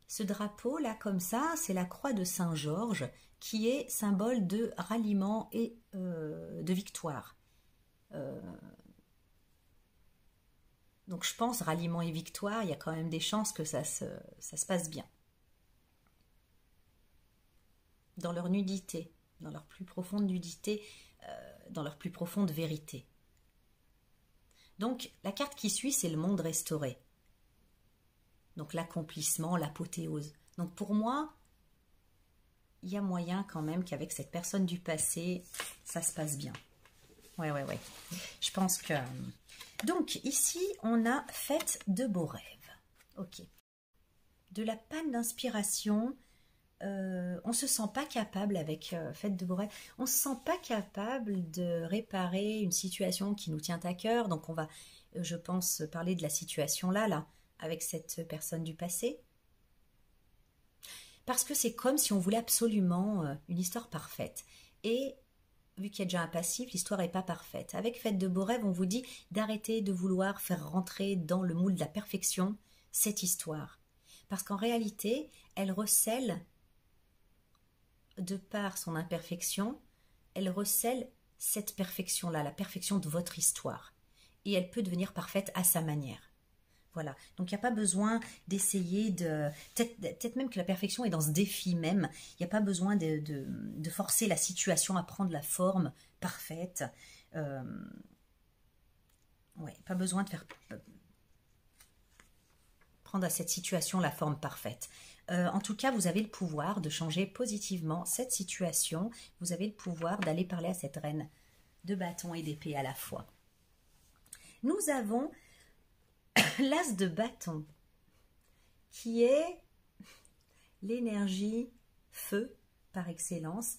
Ce drapeau là comme ça, c'est la croix de Saint-Georges qui est symbole de ralliement et de victoire. Donc je pense ralliement et victoire, il y a quand même des chances que ça se passe bien. Dans leur nudité, dans leur plus profonde nudité, dans leur plus profonde vérité. Donc la carte qui suit, c'est le monde restauré. Donc l'accomplissement, l'apothéose. Donc pour moi, il y a moyen quand même qu'avec cette personne du passé, ça se passe bien. Ouais. Je pense que... Donc ici, on a fête de beaux rêves. Ok. De la panne d'inspiration, on ne se sent pas capable avec fête de beaux rêves. On ne se sent pas capable de réparer une situation qui nous tient à cœur. Donc on va, je pense, parler de la situation là, avec cette personne du passé. Parce que c'est comme si on voulait absolument une histoire parfaite. Et vu qu'il y a déjà un passif, l'histoire n'est pas parfaite. Avec Fête de beaux rêves, on vous dit d'arrêter de vouloir faire rentrer dans le moule de la perfection cette histoire. Parce qu'en réalité, elle recèle, de par son imperfection, elle recèle cette perfection-là, la perfection de votre histoire. Et elle peut devenir parfaite à sa manière. Voilà, donc il n'y a pas besoin d'essayer de... Peut-être même que la perfection est dans ce défi même. Il n'y a pas besoin de forcer la situation à prendre la forme parfaite. Ouais, pas besoin de faire prendre à cette situation la forme parfaite. En tout cas, vous avez le pouvoir de changer positivement cette situation. Vous avez le pouvoir d'aller parler à cette reine de bâton et d'épée à la fois. Nous avons l'as de bâton, qui est l'énergie feu par excellence.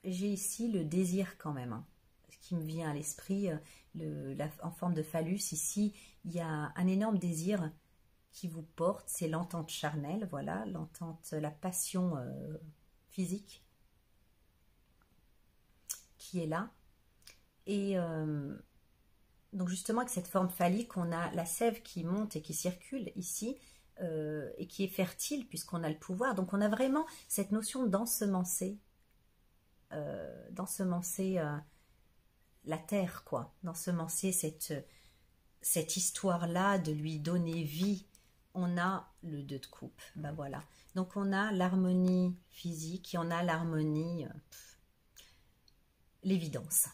J'ai ici le désir quand même, hein, ce qui me vient à l'esprit, en forme de phallus. Ici, il y a un énorme désir qui vous porte, c'est l'entente charnelle, voilà, l'entente, la passion physique qui est là. Et donc justement, avec cette forme phallique, on a la sève qui monte et qui circule ici, et qui est fertile puisqu'on a le pouvoir. Donc on a vraiment cette notion d'ensemencer, la terre, quoi, d'ensemencer cette histoire-là, de lui donner vie. On a le 2 de coupe, ben voilà. Donc on a l'harmonie physique et on a l'harmonie, l'évidence.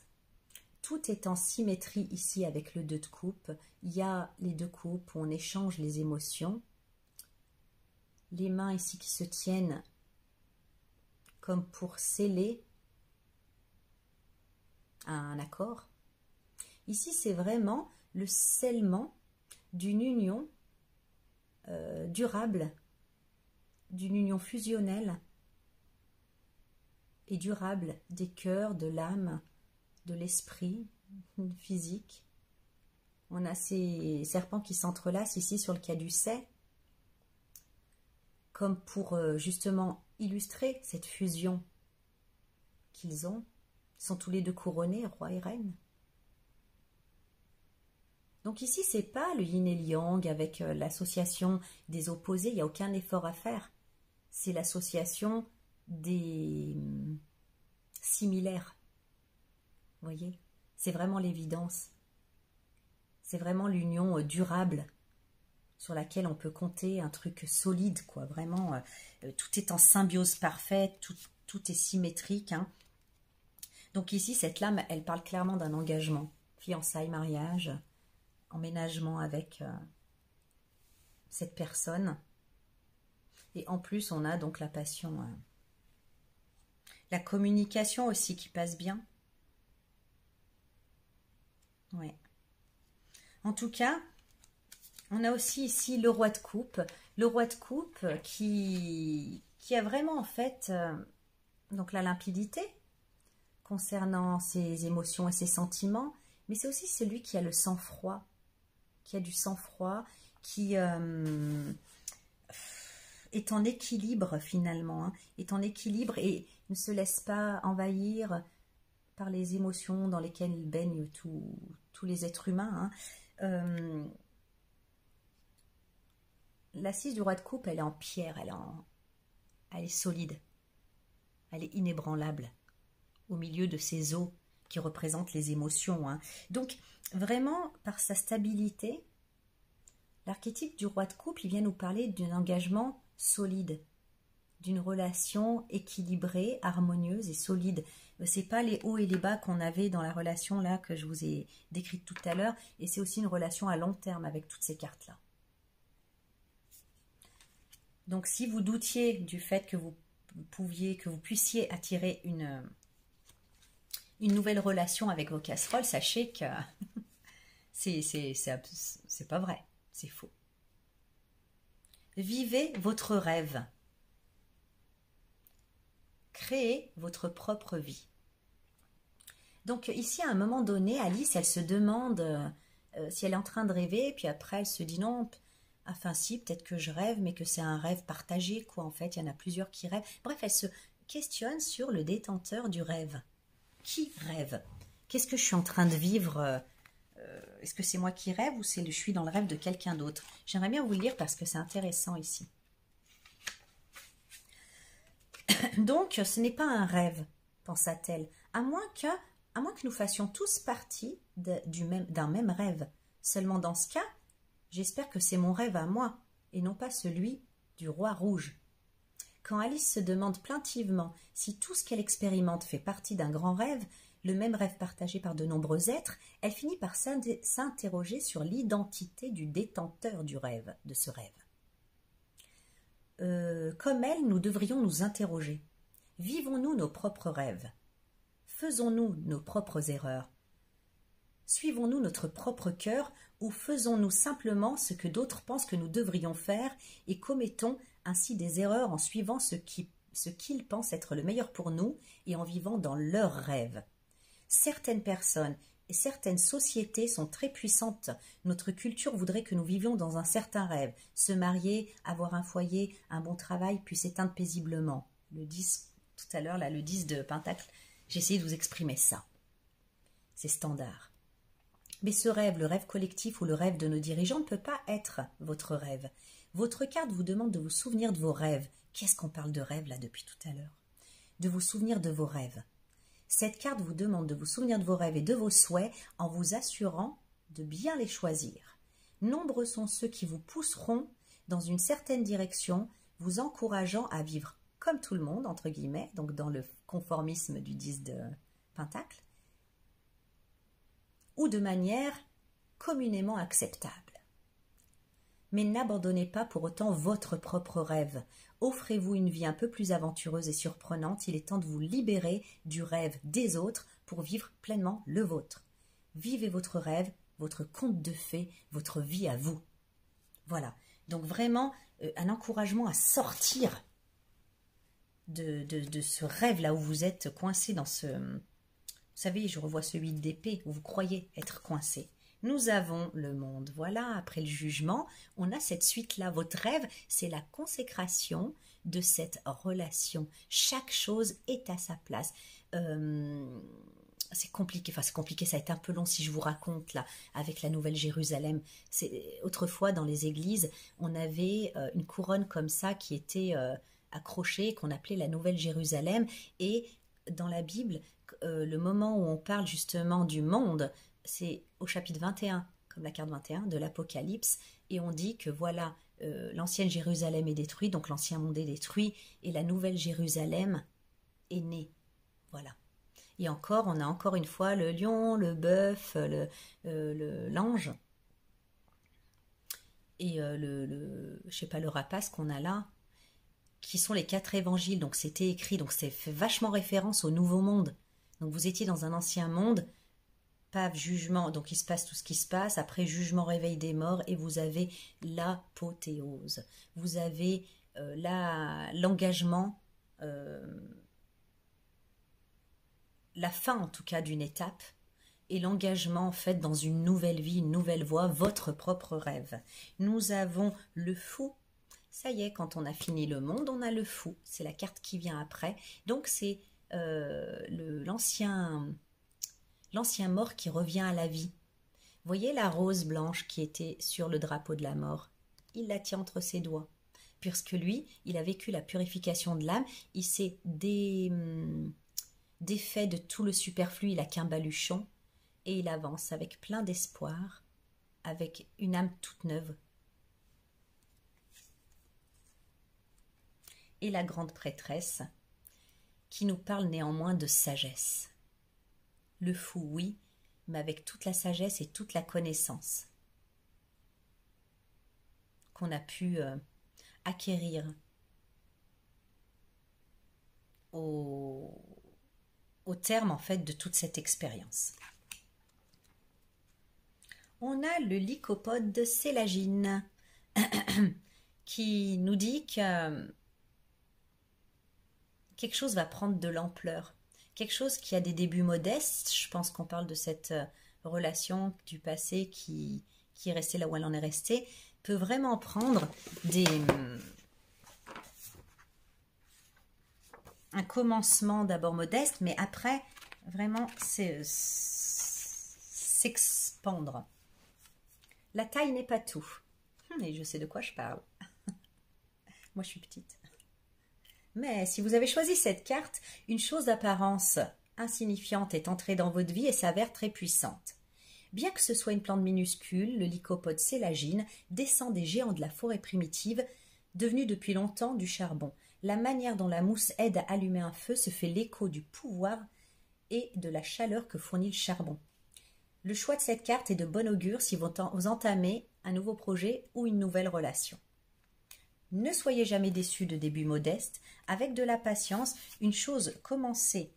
Tout est en symétrie ici avec le 2 de coupe. Il y a les 2 coupes où on échange les émotions. Les mains ici qui se tiennent comme pour sceller un accord. Ici, c'est vraiment le scellement d'une union durable, d'une union fusionnelle et durable des cœurs, de l'âme, de l'esprit physique. On a ces serpents qui s'entrelacent ici sur le caducet, comme pour justement illustrer cette fusion qu'ils ont. Ils sont tous les 2 couronnés, roi et reine. Donc ici, c'est pas le yin et le yang avec l'association des opposés, il n'y a aucun effort à faire. C'est l'association des similaires. Vous voyez? C'est vraiment l'évidence. C'est vraiment l'union durable sur laquelle on peut compter, un truc solide, quoi. Vraiment, tout est en symbiose parfaite, tout est symétrique, hein. Donc ici, cette lame, elle parle clairement d'un engagement, fiançailles, mariage, emménagement avec cette personne. Et en plus, on a donc la passion, la communication aussi qui passe bien. Ouais. En tout cas, on a aussi ici le roi de coupe. Le roi de coupe qui a vraiment en fait donc la limpidité concernant ses émotions et ses sentiments, mais c'est aussi celui qui a le sang-froid, qui a du sang-froid, qui est en équilibre finalement, hein, est en équilibre et ne se laisse pas envahir par les émotions dans lesquelles baignent tous les êtres humains, hein. L'assise du roi de coupe, elle est en pierre, elle est solide, elle est inébranlable au milieu de ces eaux qui représentent les émotions, hein. Donc vraiment par sa stabilité, l'archétype du roi de coupe, il vient nous parler d'un engagement solide, d'une relation équilibrée, harmonieuse et solide. C'est pas les hauts et les bas qu'on avait dans la relation là que je vous ai décrite tout à l'heure, et c'est aussi une relation à long terme avec toutes ces cartes là. Donc si vous doutiez du fait que vous puissiez attirer une nouvelle relation avec vos casseroles, sachez que c'est pas vrai, c'est faux. Vivez votre rêve. Créez votre propre vie. Donc ici, à un moment donné, Alice, elle se demande si elle est en train de rêver, puis après elle se dit non, enfin si, peut-être que je rêve, mais que c'est un rêve partagé, quoi, en fait, il y en a plusieurs qui rêvent. Bref, elle se questionne sur le détenteur du rêve. Qui rêve? Qu'est-ce que je suis en train de vivre? Est-ce que c'est moi qui rêve ou je suis dans le rêve de quelqu'un d'autre? J'aimerais bien vous le lire parce que c'est intéressant ici. Donc, ce n'est pas un rêve, pensa-t-elle, à moins que nous fassions tous partie d'un même rêve. Seulement dans ce cas, j'espère que c'est mon rêve à moi, et non pas celui du roi rouge. Quand Alice se demande plaintivement si tout ce qu'elle expérimente fait partie d'un grand rêve, le même rêve partagé par de nombreux êtres, elle finit par s'interroger sur l'identité du détenteur du rêve, de ce rêve. Comme elle, nous devrions nous interroger. Vivons-nous nos propres rêves? Faisons-nous nos propres erreurs? Suivons-nous notre propre cœur ou faisons-nous simplement ce que d'autres pensent que nous devrions faire et commettons ainsi des erreurs en suivant ce qu'ils pensent être le meilleur pour nous et en vivant dans leurs rêves? Certaines personnes et certaines sociétés sont très puissantes. Notre culture voudrait que nous vivions dans un certain rêve, se marier, avoir un foyer, un bon travail, puis s'éteindre paisiblement. Le 10, tout à l'heure, là, le 10 de Pentacle, j'ai essayé de vous exprimer ça. C'est standard. Mais ce rêve, le rêve collectif ou le rêve de nos dirigeants ne peut pas être votre rêve. Votre carte vous demande de vous souvenir de vos rêves. Qu'est-ce qu'on parle de rêve là depuis tout à l'heure? De vous souvenir de vos rêves. Cette carte vous demande de vous souvenir de vos rêves et de vos souhaits en vous assurant de bien les choisir. Nombreux sont ceux qui vous pousseront dans une certaine direction, vous encourageant à vivre comme tout le monde, entre guillemets, donc dans le conformisme du 10 de Pentacle, ou de manière communément acceptable. Mais n'abandonnez pas pour autant votre propre rêve. Offrez-vous une vie un peu plus aventureuse et surprenante. Il est temps de vous libérer du rêve des autres pour vivre pleinement le vôtre. Vivez votre rêve, votre conte de fées, votre vie à vous. Voilà. Donc vraiment, un encouragement à sortir de ce rêve-là où vous êtes coincé dans ce... Vous savez, je revois ce 8 d'épée où vous croyez être coincé. Nous avons le monde. Voilà, après le jugement, on a cette suite-là. Votre rêve, c'est la consécration de cette relation. Chaque chose est à sa place. C'est compliqué, enfin c'est compliqué, ça va être un peu long si je vous raconte là, avec la Nouvelle Jérusalem. Autrefois, dans les églises, on avait une couronne comme ça qui était accrochée, qu'on appelait la Nouvelle Jérusalem. Et dans la Bible, le moment où on parle justement du monde, c'est au chapitre 21, comme la carte 21 de l'Apocalypse, et on dit que voilà, l'ancienne Jérusalem est détruite, donc l'ancien monde est détruit, et la nouvelle Jérusalem est née. Voilà. Et encore, on a encore une fois le lion, le bœuf, l'ange, et je sais pas, le rapace qu'on a là, qui sont les 4 évangiles, donc c'était écrit, donc c'est fait vachement référence au nouveau monde. Donc vous étiez dans un ancien monde, paf, jugement, donc il se passe tout ce qui se passe, après jugement, réveil des morts, et vous avez l'apothéose. Vous avez l'engagement, la fin en tout cas d'une étape, et l'engagement en fait dans une nouvelle vie, une nouvelle voie, votre propre rêve. Nous avons le fou. Ça y est, quand on a fini le monde, on a le fou. C'est la carte qui vient après. Donc c'est l'ancien mort qui revient à la vie. Voyez la rose blanche qui était sur le drapeau de la mort. Il la tient entre ses doigts. Puisque lui, il a vécu la purification de l'âme. Il s'est défait de tout le superflu. Il a qu'un baluchon. Et il avance avec plein d'espoir, avec une âme toute neuve. Et la grande prêtresse, qui nous parle néanmoins de sagesse. Le fou, oui, mais avec toute la sagesse et toute la connaissance qu'on a pu acquérir au terme en fait de toute cette expérience. On a le lycopode de Célagine qui nous dit que quelque chose va prendre de l'ampleur. Quelque chose qui a des débuts modestes, je pense qu'on parle de cette relation du passé qui est restée là où elle en est restée, peut vraiment prendre un commencement d'abord modeste, mais après vraiment s'expandre. La taille n'est pas tout. Et je sais de quoi je parle. Moi, je suis petite. Mais si vous avez choisi cette carte, une chose d'apparence insignifiante est entrée dans votre vie et s'avère très puissante. Bien que ce soit une plante minuscule, le lycopode Célagine descend des géants de la forêt primitive, devenus depuis longtemps du charbon. La manière dont la mousse aide à allumer un feu se fait l'écho du pouvoir et de la chaleur que fournit le charbon. Le choix de cette carte est de bon augure si vous entamez un nouveau projet ou une nouvelle relation. Ne soyez jamais déçus de débuts modestes. Avec de la patience, une chose commencée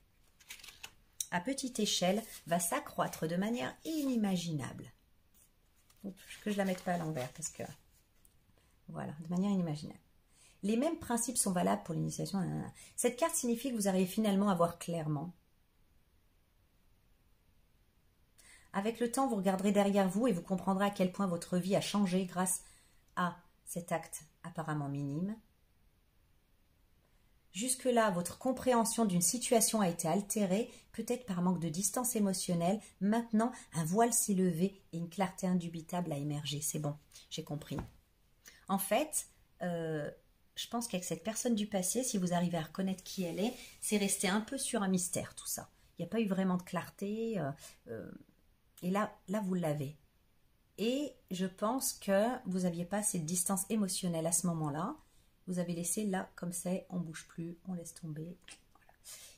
à petite échelle va s'accroître de manière inimaginable. Que je la mette pas à l'envers parce que voilà, de manière inimaginable. Les mêmes principes sont valables pour l'initiation. Cette carte signifie que vous arrivez finalement à voir clairement. Avec le temps, vous regarderez derrière vous et vous comprendrez à quel point votre vie a changé grâce à cet acte apparemment minime. Jusque-là, votre compréhension d'une situation a été altérée, peut-être par manque de distance émotionnelle. Maintenant, un voile s'est levé et une clarté indubitable a émergé. C'est bon, j'ai compris. En fait, je pense qu'avec cette personne du passé, si vous arrivez à reconnaître qui elle est, c'est resté un peu sur un mystère tout ça. Il n'y a pas eu vraiment de clarté. Et là, vous l'avez. Et je pense que vous n'aviez pas cette distance émotionnelle à ce moment-là. Vous avez laissé là, comme c'est, on ne bouge plus, on laisse tomber. Voilà.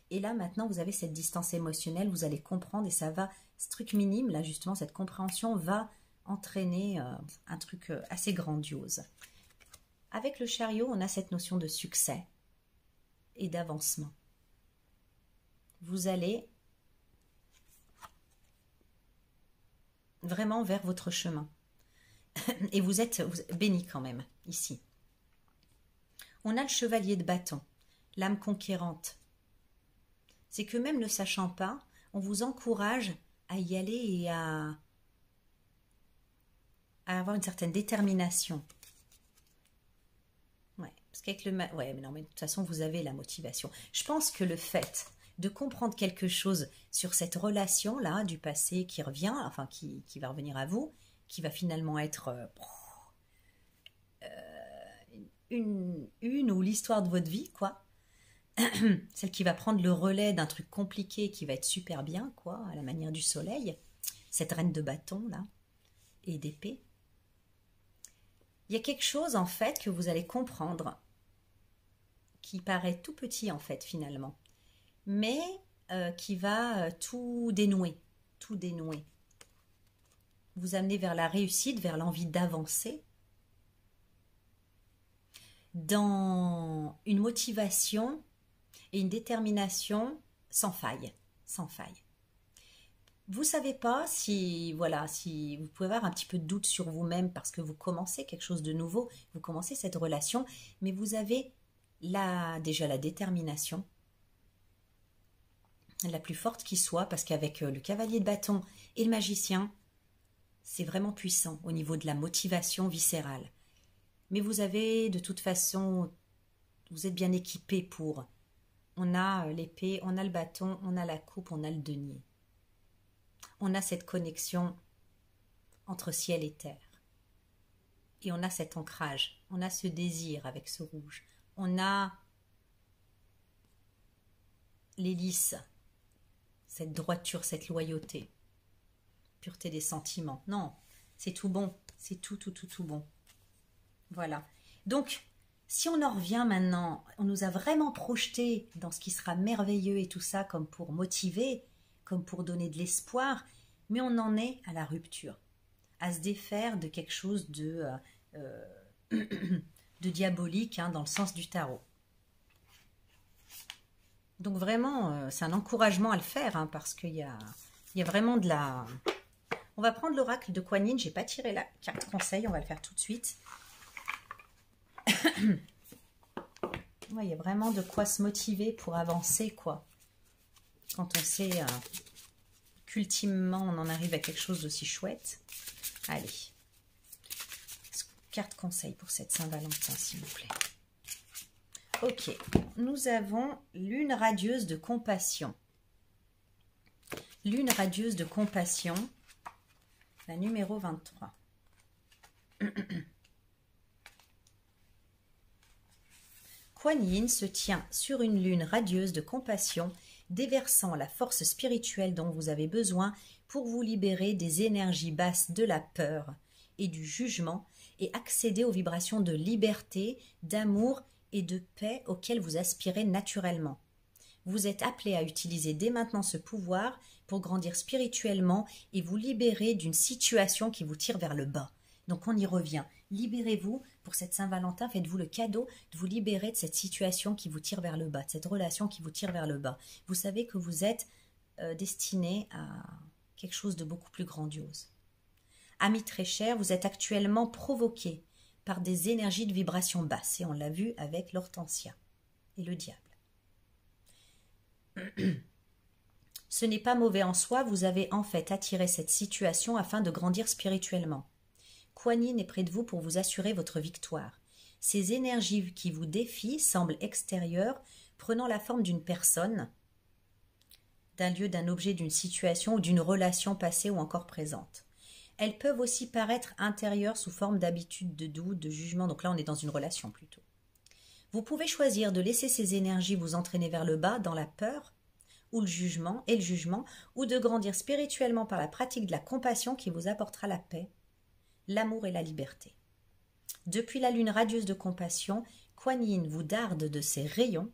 Et là, maintenant, vous avez cette distance émotionnelle, vous allez comprendre et ça va, ce truc minime, là, justement, cette compréhension va entraîner un truc assez grandiose. Avec le chariot, on a cette notion de succès et d'avancement. Vous allez vraiment vers votre chemin. Et vous êtes béni quand même, ici. On a le chevalier de bâton, l'âme conquérante. C'est que même ne sachant pas, on vous encourage à y aller et à avoir une certaine détermination. Ouais, parce qu'avec le... Ouais, mais non, mais de toute façon, vous avez la motivation. Je pense que le fait de comprendre quelque chose sur cette relation-là du passé qui revient, enfin qui va revenir à vous, qui va finalement être une ou l'histoire de votre vie, quoi. Celle qui va prendre le relais d'un truc compliqué qui va être super bien, quoi, à la manière du soleil. Cette reine de bâton, là, et d'épée. Il y a quelque chose, en fait, que vous allez comprendre qui paraît tout petit, en fait, finalement. Mais qui va tout dénouer. Tout dénouer. Vous amener vers la réussite, vers l'envie d'avancer. Dans une motivation et une détermination sans faille. Sans faille. Vous ne savez pas si, voilà, si vous pouvez avoir un petit peu de doute sur vous-même parce que vous commencez quelque chose de nouveau, vous commencez cette relation, mais vous avez déjà la détermination, la plus forte qui soit, parce qu'avec le cavalier de bâton et le magicien, c'est vraiment puissant au niveau de la motivation viscérale. Mais vous avez de toute façon, vous êtes bien équipé pour. On a l'épée, on a le bâton, on a la coupe, on a le denier. On a cette connexion entre ciel et terre. Et on a cet ancrage, on a ce désir avec ce rouge. On a l'hélice, cette droiture, cette loyauté, pureté des sentiments. Non, c'est tout bon, c'est tout bon. Voilà. Donc, si on en revient maintenant, on nous a vraiment projeté dans ce qui sera merveilleux et tout ça, comme pour motiver, comme pour donner de l'espoir, mais on en est à la rupture, à se défaire de quelque chose de diabolique, hein, dans le sens du tarot. Donc vraiment, c'est un encouragement à le faire, hein, parce qu'il y a vraiment de la... On va prendre l'oracle de Kuan Yin, j'ai pas tiré la carte conseil, on va le faire tout de suite. Ouais, il y a vraiment de quoi se motiver pour avancer, quoi. Quand on sait qu'ultimement, on en arrive à quelque chose d'aussi chouette. Allez. Carte conseil pour cette Saint-Valentin, s'il vous plaît. Ok. Nous avons lune radieuse de compassion. Lune radieuse de compassion. La numéro 23. Kuan Yin se tient sur une lune radieuse de compassion, déversant la force spirituelle dont vous avez besoin pour vous libérer des énergies basses de la peur et du jugement et accéder aux vibrations de liberté, d'amour et de paix auxquelles vous aspirez naturellement. Vous êtes appelé à utiliser dès maintenant ce pouvoir pour grandir spirituellement et vous libérer d'une situation qui vous tire vers le bas. Donc on y revient. Libérez-vous pour cette Saint-Valentin, faites-vous le cadeau de vous libérer de cette situation qui vous tire vers le bas, de cette relation qui vous tire vers le bas. Vous savez que vous êtes destiné à quelque chose de beaucoup plus grandiose. Amis très chers, vous êtes actuellement provoqués par des énergies de vibration basse, et on l'a vu avec l'hortensia et le diable. Ce n'est pas mauvais en soi, vous avez en fait attiré cette situation afin de grandir spirituellement. Kuan Yin est près de vous pour vous assurer votre victoire. Ces énergies qui vous défient semblent extérieures, prenant la forme d'une personne, d'un lieu, d'un objet, d'une situation ou d'une relation passée ou encore présente. Elles peuvent aussi paraître intérieures sous forme d'habitude, de doute, de jugement. Donc là, on est dans une relation plutôt. Vous pouvez choisir de laisser ces énergies vous entraîner vers le bas, dans la peur ou le jugement, ou de grandir spirituellement par la pratique de la compassion qui vous apportera la paix, l'amour et la liberté. Depuis la lune radieuse de compassion, Kuan Yin vous darde de ses rayons,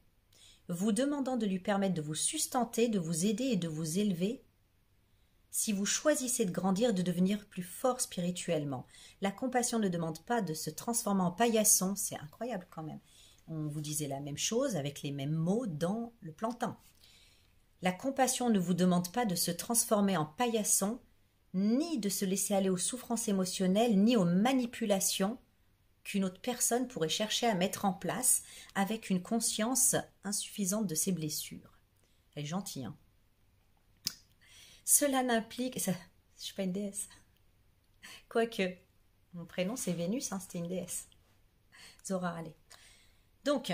vous demandant de lui permettre de vous sustenter, de vous aider et de vous élever. Si vous choisissez de grandir, de devenir plus fort spirituellement, la compassion ne demande pas de se transformer en paillasson, c'est incroyable quand même. On vous disait la même chose avec les mêmes mots dans le plantain. La compassion ne vous demande pas de se transformer en paillasson, ni de se laisser aller aux souffrances émotionnelles, ni aux manipulations qu'une autre personne pourrait chercher à mettre en place avec une conscience insuffisante de ses blessures. Elle est gentille, hein. Cela n'implique... Je ne suis pas une déesse. Quoique, mon prénom c'est Vénus, hein, c'était une déesse. Zora, allez. Donc,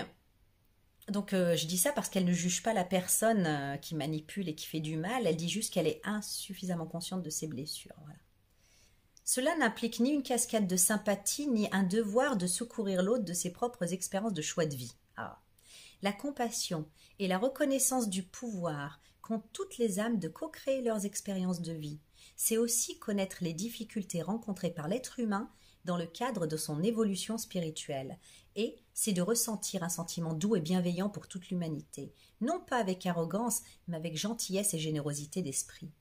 je dis ça parce qu'elle ne juge pas la personne qui manipule et qui fait du mal, elle dit juste qu'elle est insuffisamment consciente de ses blessures. Voilà. Cela n'implique ni une cascade de sympathie, ni un devoir de secourir l'autre de ses propres expériences de choix de vie. Ah. La compassion et la reconnaissance du pouvoir qu'ont toutes les âmes de co-créer leurs expériences de vie. C'est aussi connaître les difficultés rencontrées par l'être humain dans le cadre de son évolution spirituelle. Et c'est de ressentir un sentiment doux et bienveillant pour toute l'humanité, non pas avec arrogance, mais avec gentillesse et générosité d'esprit.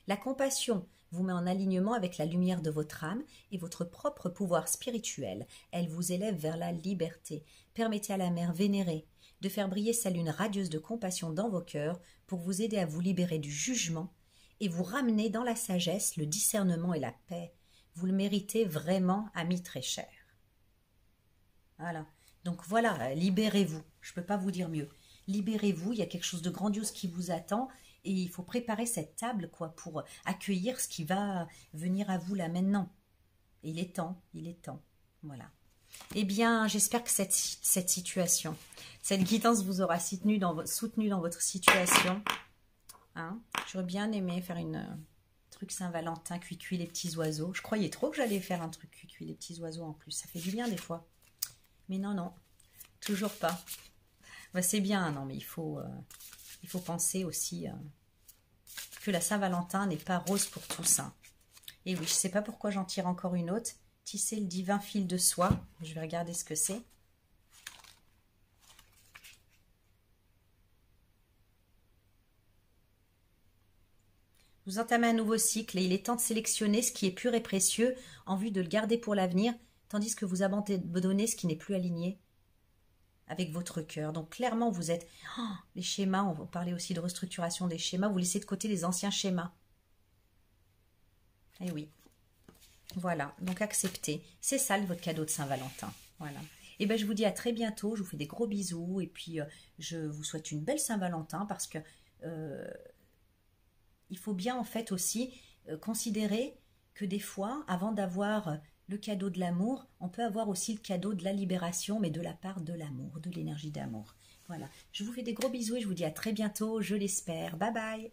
La compassion vous met en alignement avec la lumière de votre âme et votre propre pouvoir spirituel. Elle vous élève vers la liberté. Permettez à la mère vénérée de faire briller sa lune radieuse de compassion dans vos cœurs pour vous aider à vous libérer du jugement et vous ramener dans la sagesse, le discernement et la paix. Vous le méritez vraiment, amis très chers. Voilà. Donc voilà, libérez-vous. Je ne peux pas vous dire mieux. Libérez-vous, il y a quelque chose de grandiose qui vous attend et il faut préparer cette table pour accueillir ce qui va venir à vous là maintenant. Et il est temps. Voilà. Eh bien, j'espère que cette situation, cette guidance vous aura soutenu dans votre situation. Hein, j'aurais bien aimé faire une truc Saint-Valentin, cuit les petits oiseaux. Je croyais trop que j'allais faire un truc cuit les petits oiseaux en plus. Ça fait du bien des fois. Mais non, toujours pas. Bah, c'est bien, non, mais il faut penser aussi que la Saint-Valentin n'est pas rose pour tous. Hein. Et oui, je ne sais pas pourquoi j'en tire encore une autre. Tisser le divin fil de soie. Je vais regarder ce que c'est. Vous entamez un nouveau cycle et il est temps de sélectionner ce qui est pur et précieux en vue de le garder pour l'avenir, tandis que vous abandonnez ce qui n'est plus aligné avec votre cœur. Donc clairement, vous êtes... Oh, les schémas, on va parler aussi de restructuration des schémas, vous laissez de côté les anciens schémas. Eh oui. Voilà, donc acceptez. C'est ça votre cadeau de Saint-Valentin. Voilà. Et bien je vous dis à très bientôt, je vous fais des gros bisous et puis je vous souhaite une belle Saint-Valentin parce que il faut bien en fait aussi considérer que des fois, avant d'avoir le cadeau de l'amour, on peut avoir aussi le cadeau de la libération, mais de la part de l'amour, de l'énergie d'amour. Voilà, je vous fais des gros bisous et je vous dis à très bientôt, je l'espère. Bye bye.